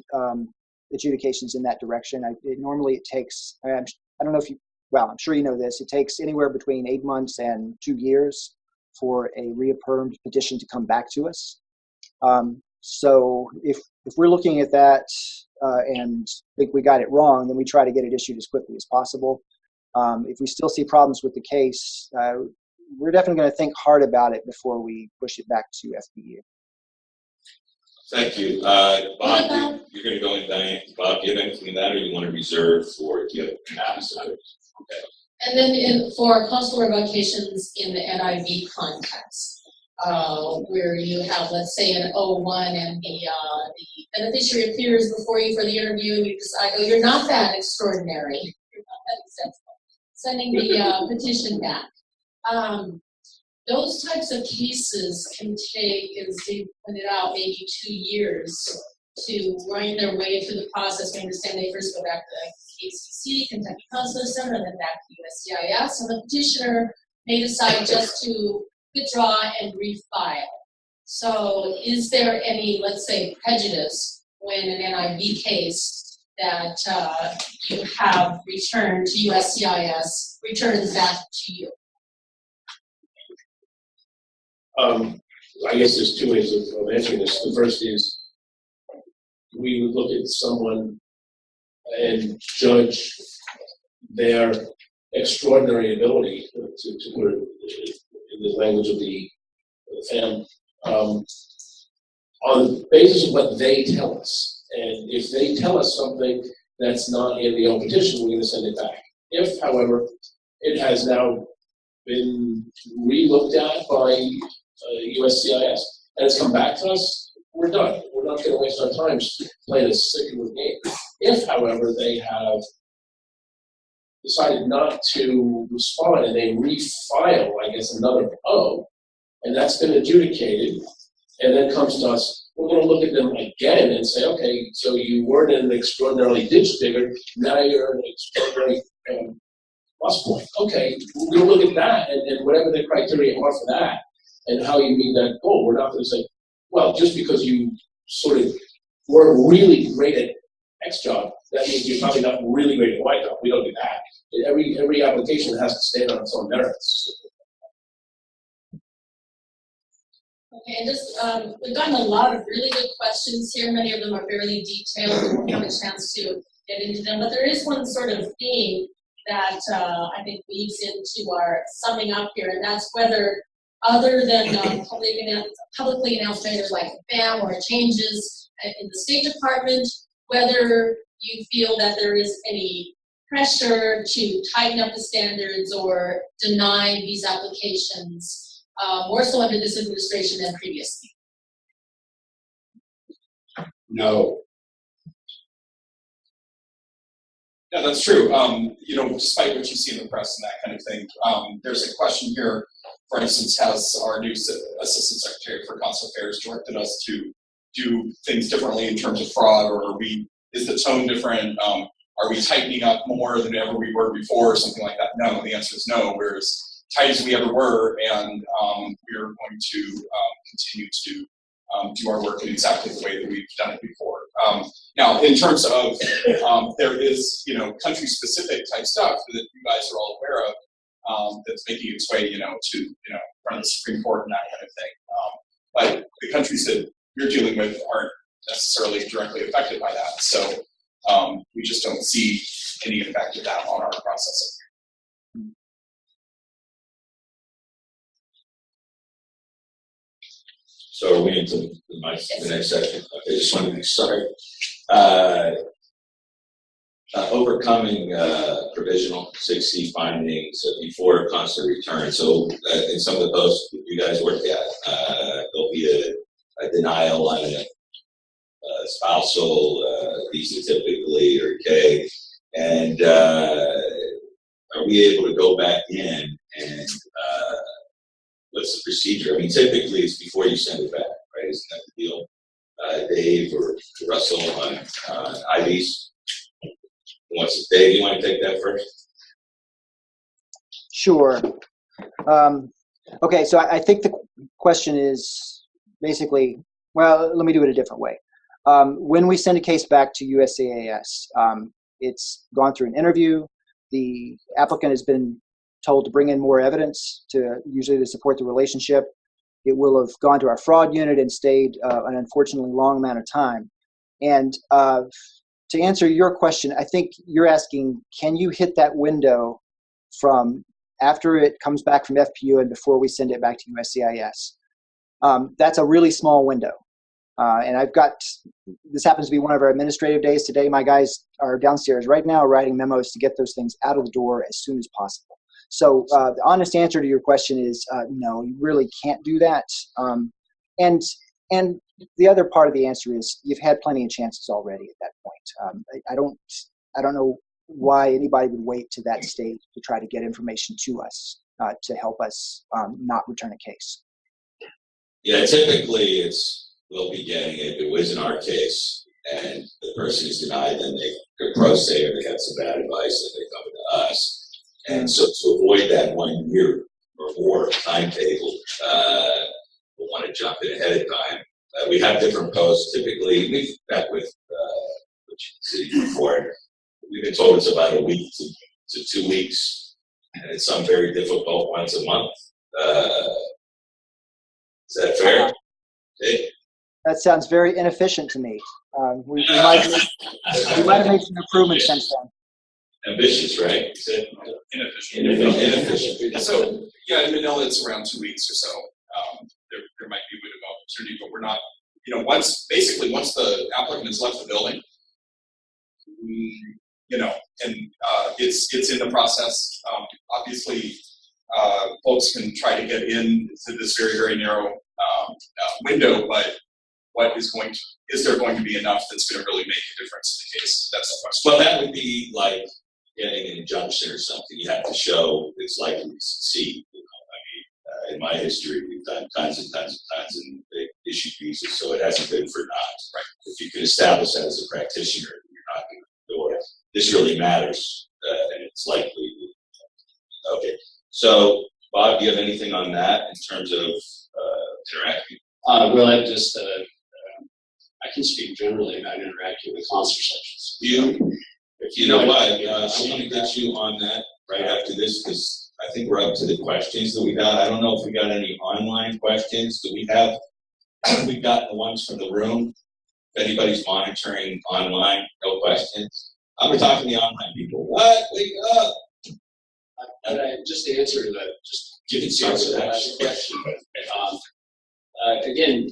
adjudications in that direction. Normally it takes, I don't know if you, well, I'm sure you know this, it takes anywhere between 8 months and 2 years for a reaffirmed petition to come back to us. So if we're looking at that and think we got it wrong, then we try to get it issued as quickly as possible. If we still see problems with the case, we're definitely going to think hard about it before we push it back to FBU. Thank you. Bob, you're going to go in, Diane. Bob, do you have anything in that, or you want to reserve for the okay. And then for consular revocations in the NIV context, where you have, let's say, an O1 and the beneficiary appears before you for the interview and you decide, oh, you're not that extraordinary, you're not that exceptional, sending the petition back. Those types of cases can take, as Dave pointed out, maybe 2 years to wind their way through the process. We understand they first go back to KCC, Kentucky Consular Center, and then back to USCIS, and the petitioner may decide just to withdraw and refile. So is there any, let's say, prejudice when an NIV case that you have returned to USCIS returns back to you? I guess there's 2 ways of answering this. The first is we would look at someone and judge their extraordinary ability, to put it in the language of the family, on the basis of what they tell us. And if they tell us something that's not in the old petition, we're going to send it back. If, however, it has now been re-looked at by USCIS and it's come back to us, we're done. We're not going to waste our time playing a circular game. If, however, they have decided not to respond and they refile, I guess, another O, and that's been adjudicated, and then comes to us, we're going to look at them again and say, okay, so you weren't an extraordinarily ditch digger, now you're an extraordinary plus point. Okay, we're going to look at that and whatever the criteria are for that and how you meet that goal. We're not going to say, well, just because you sort of were really great at X job, that means you're probably not really great at Y job. We don't do that. Every application has to stand on its own merits. Okay, and just, we've gotten a lot of really good questions here. Many of them are fairly detailed. We won't have a chance to get into them, but there is one sort of theme that I think weaves into our summing up here, and that's whether, other than publicly announced measures like BAM or changes in the State Department, whether you feel that there is any pressure to tighten up the standards or deny these applications, more so under this administration than previously. No. Yeah, that's true. You know, despite what you see in the press and that kind of thing, there's a question here. For instance, has our new Assistant Secretary for Consular Affairs directed us to do things differently in terms of fraud, or is the tone different? Are we tightening up more than ever we were before, or something like that? No, the answer is no. We're as tight as we ever were, and we're going to continue to do our work in exactly the way that we've done it before. Now, in terms of, there is, you know, country-specific type stuff that you guys are all aware of, that's making its way, you know, to, you know, run the Supreme Court and that kind of thing. But the countries that you're dealing with aren't necessarily directly affected by that. So we just don't see any effect of that on our processing. So are we into the next section? I just want to be sorry. Overcoming provisional 6C findings before constant return. So in some of the posts you guys work at, there'll be a denial on a spousal visa typically, or K, and are we able to go back in and what's the procedure? I mean, typically it's before you send it back, right? Isn't that the deal? Dave or Russell on IVs? Dave, you want to take that first? Sure. Okay, so I think the question is basically, well, let me do it a different way. When we send a case back to USCIS, it's gone through an interview. The applicant has been told to bring in more evidence usually to support the relationship. It will have gone to our fraud unit and stayed an unfortunately long amount of time. And to answer your question, I think you're asking, can you hit that window from after it comes back from FPU and before we send it back to USCIS? That's a really small window. And this happens to be one of our administrative days today. My guys are downstairs right now writing memos to get those things out of the door as soon as possible. So the honest answer to your question is no, you really can't do that. And the other part of the answer is you've had plenty of chances already at that point. I don't know why anybody would wait to that stage to try to get information to us to help us not return a case. Yeah, typically we'll be getting it. It was in our case, and the person is denied, then they're pro se or they got some bad advice, and they come to us. And so to avoid that 1 year or more timetable, we'll want to jump in ahead of time. We have different posts. Typically, we've met with the city before. We've been told it's about a week to 2 weeks, and it's some very difficult once a month. Is that fair? Hey. That sounds very inefficient to me. We might have made some improvements since then. Ambitious, right? Inefficient. So, yeah, in Manila, it's around 2 weeks or so. There might be a bit of opportunity, but we're not, once the applicant has left the building, and it's in the process. Obviously, folks can try to get into this very, very narrow window, but is there going to be enough that's going to really make a difference in the case? That's the question. Well, that would be like getting an injunction or something. You have to show it's likely to succeed. I mean, in my history, we've done tons and tons and tons, and they issued visas, so it hasn't been for naught. Right. If you can establish that as a practitioner, you're knocking on the door. This really matters, and it's likely. Okay. So, Bob, do you have anything on that in terms of interacting? Well, I can speak generally about interacting with consular sections. You know what? I want to get you on that right after this, because I think we're up to the questions that we got. I don't know if we got any online questions. Do we have? We've got the ones from the room. If anybody's monitoring online, no questions. I'm talking to the online people. What? Wake up! Just to answer that, just give it to that question. Again,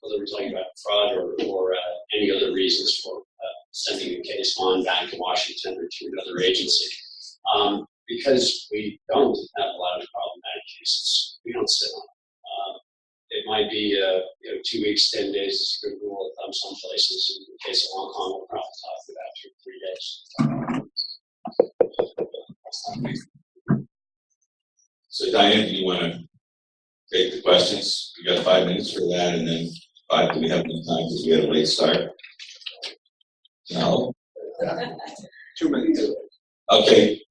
whether we're talking about fraud or any other reasons for sending a case on back to Washington or to another agency, because we don't have a lot of problematic cases, we don't sit on it. It might be 2 weeks, 10 days is a good rule of thumb some places. In the case of Hong Kong, we'll probably talk about 2 or 3 days. So Diane, do you want to take the questions? We got 5 minutes for that, and then 5. Do we have enough time because we had a late start? No. 2 minutes. Okay.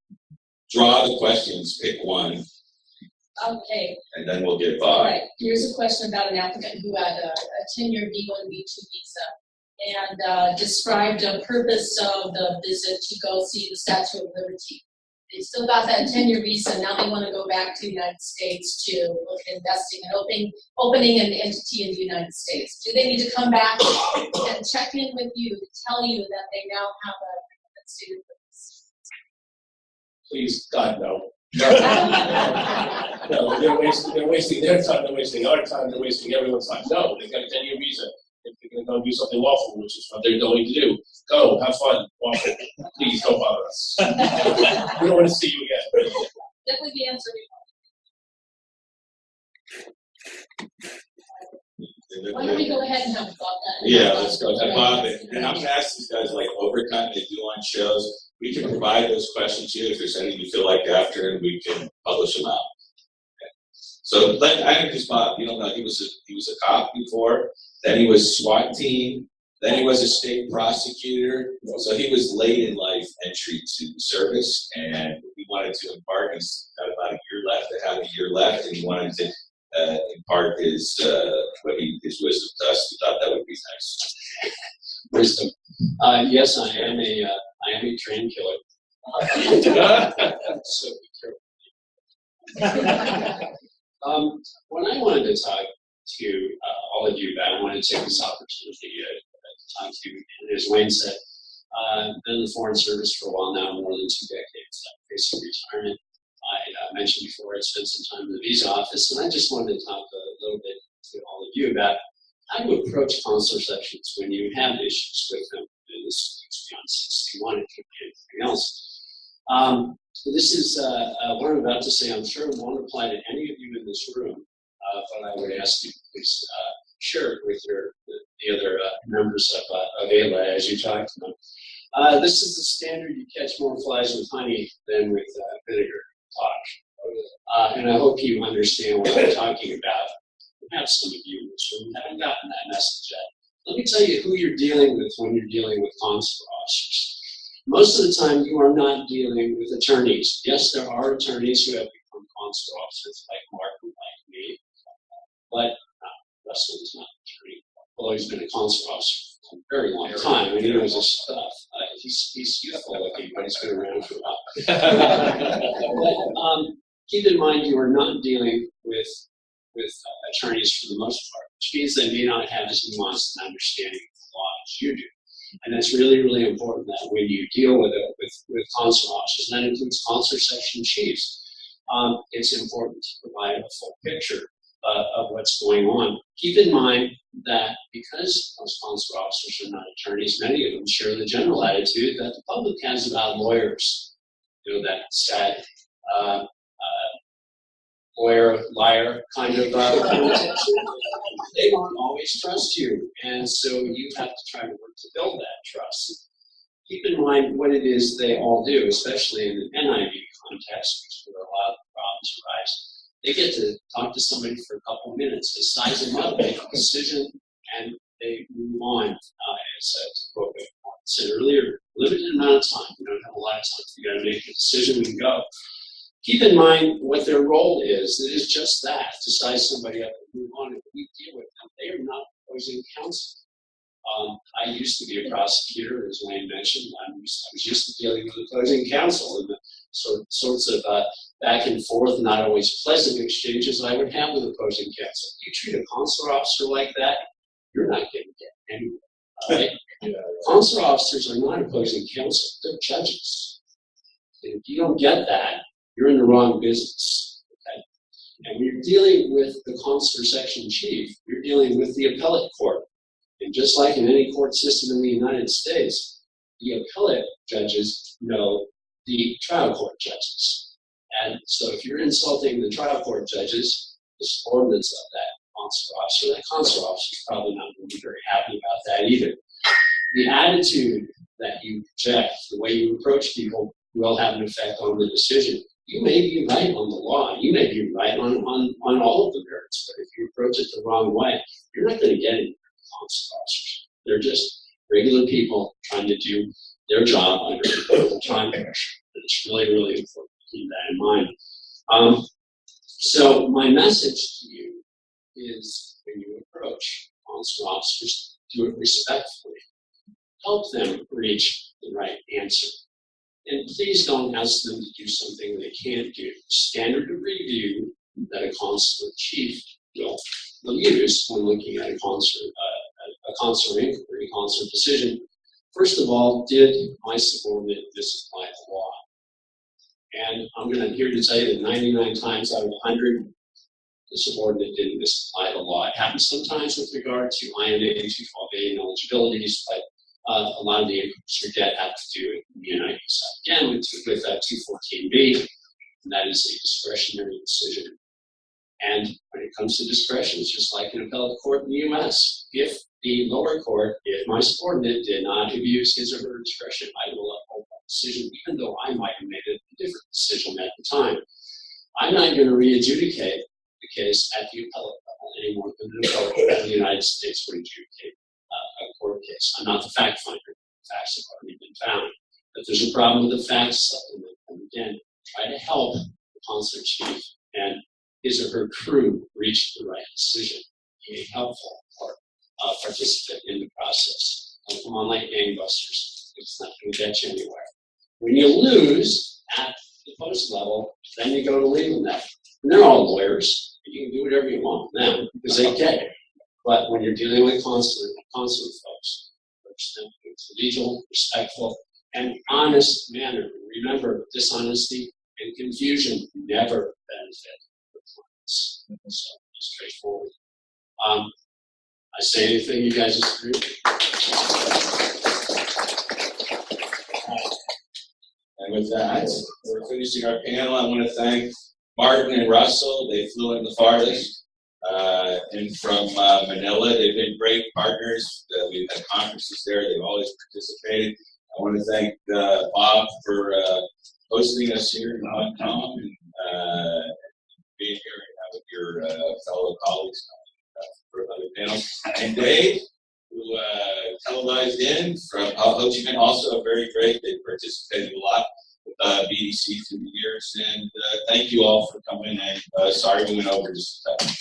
Draw the questions. Pick one. Okay. And then we'll get All 5. right. Here's a question about an applicant who had a 10-year B1, B2 visa and described a purpose of the visit to go see the Statue of Liberty. They still got that 10-year visa. Now they want to go back to the United States to look at investing and opening an entity in the United States. Do they need to come back and check in with you to tell you that they now have a student purpose? Please, God, no. No, they're wasting their time, they're wasting our time, they're wasting everyone's time. No, they've got a 10-year visa. if they're going to do something lawful, which is what they're going to do, go, have fun, lawful. Please don't bother us. We don't want to see you again. Definitely the answer we want. Why don't we go ahead and have a thought then? Yeah, let's go. And Bob, and I'm gonna ask these guys like overtime they do on shows. We can provide those questions to you if there's anything you feel like after, and we can publish them out. Okay. So, I introduced Bob. You don't know, he was a cop before. Then he was SWAT team. Then he was a state prosecutor. So he was late in life entry to the service, and he wanted to embark. He's got about a year left to have a year left, and he wanted to impart his wisdom to us. We thought that would be nice. Wisdom. Yes, I am a trained killer. So be careful. What I wanted to talk to all of you about, I wanted to take this opportunity to talk to you. And as Wayne said, been in the Foreign Service for a while now, more than 2 decades, facing retirement. I mentioned before I spent some time in the visa office, and I just wanted to talk a little bit to all of you about how to approach consular sections when you have issues with them. And this goes beyond 61, it could be anything else. This is what I'm about to say, I'm sure it won't apply to any of you in this room, but I would ask you to please share it with the other members of ALA as you talk to them. This is the standard: you catch more flies with honey than with vinegar. And I hope you understand what I'm talking about. Perhaps some of you in this room haven't gotten that message yet. Let me tell you who you're dealing with when you're dealing with consular officers. Most of the time, you are not dealing with attorneys. Yes, there are attorneys who have become consular officers, like Mark and like me, but Russell is not an attorney, although he's been a consular officer for a very long time, and he knows his stuff. He's youthful looking, but he's been around for a while. But keep in mind, you are not dealing with attorneys for the most part, which means they may not have as nuanced an understanding of the law as you do. And it's really, really important that when you deal with consular officers, and that includes consular section chiefs, it's important to provide a full picture of what's going on. Keep in mind that because those consular officers are not attorneys, many of them share the general attitude that the public has about lawyers. You know, that sad lawyer, liar kind of connotation. They won't always trust you, and so you have to try to work to build that trust. Keep in mind what it is they all do, especially in the NIV context, which is where a lot of the problems arise. They get to talk to somebody for a couple of minutes. They size them up, make a decision, and they move on. As I said earlier, limited amount of time. We don't have a lot of time. You got to make a decision and go. Keep in mind what their role is. It is just that, to size somebody up and move on. If we deal with them, they are not opposing counsel. I used to be a prosecutor, as Wayne mentioned. I was used to dealing with opposing counsel and the sorts of back and forth, not always pleasant exchanges I would have with opposing counsel. You treat a consular officer like that, you're not going to get anywhere. Right? Consular officers are not opposing counsel, they're judges. And if you don't get that, you're in the wrong business. Okay? And when you're dealing with the consular section chief, you're dealing with the appellate court. And just like in any court system in the United States, the appellate judges know the trial court judges. And so if you're insulting the trial court judges, the subordinates of that consular officer is probably not going to be very happy about that either. The attitude that you project, the way you approach people, will have an effect on the decision. You may be right on the law. You may be right on all of the merits, but if you approach it the wrong way, you're not going to get any consular officers. They're just regular people trying to do their job under time pressure. It's really, really important to keep that in mind. So my message to you is, when you approach consular officers, do it respectfully. Help them reach the right answer. And please don't ask them to do something they can't do. Standard of review that a consular chief will use when looking at a consular inquiry, consular decision. First of all, did my subordinate misapply the law? And I'm here to tell you that 99 times out of 100, the subordinate didn't misapply the law. It happens sometimes with regard to IMA 212A and eligibilities, but a lot of the inputs for debt have to do with the NID side. Again, with 214B, and that is a discretionary decision. And when it comes to discretion, it's just like an appellate court in the US. If the lower court, if my subordinate did not abuse his or her discretion, I will uphold that decision, even though I might have made a different decision at the time. I'm not going to re-adjudicate the case at the appellate level any more than an appellate court in the United States would adjudicate a court case. I'm not the fact finder. The facts have already been found. If there's a problem with the facts supplement, and again, try to help the consular chief and his or her crew reach the right decision. Be a helpful participant in the process. Don't come on like gangbusters. It's not going to get you anywhere. When you lose at the post level, then you go to legal net. And they're all lawyers. You can do whatever you want with them because they get it. But when you're dealing with consular folks, approach them in a collegial, respectful, and honest manner. Remember, dishonesty and confusion never benefit the clients. So, straightforward. I say anything, you guys agree? And with that, we're finishing our panel. I want to thank Martin and Russell. They flew in the farthest. And from Manila, they've been great partners. We've had conferences there. They've always participated. I want to thank Bob for hosting us here in Hong Kong and being here with your fellow colleagues for other panels. And Dave, who televised in from Ho Chi Minh, also very great. They participated a lot with BDC through the years. And thank you all for coming. And sorry we went over just a touch.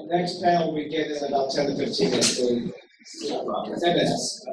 Next panel we get in about 10 to 15 minutes. 10 minutes.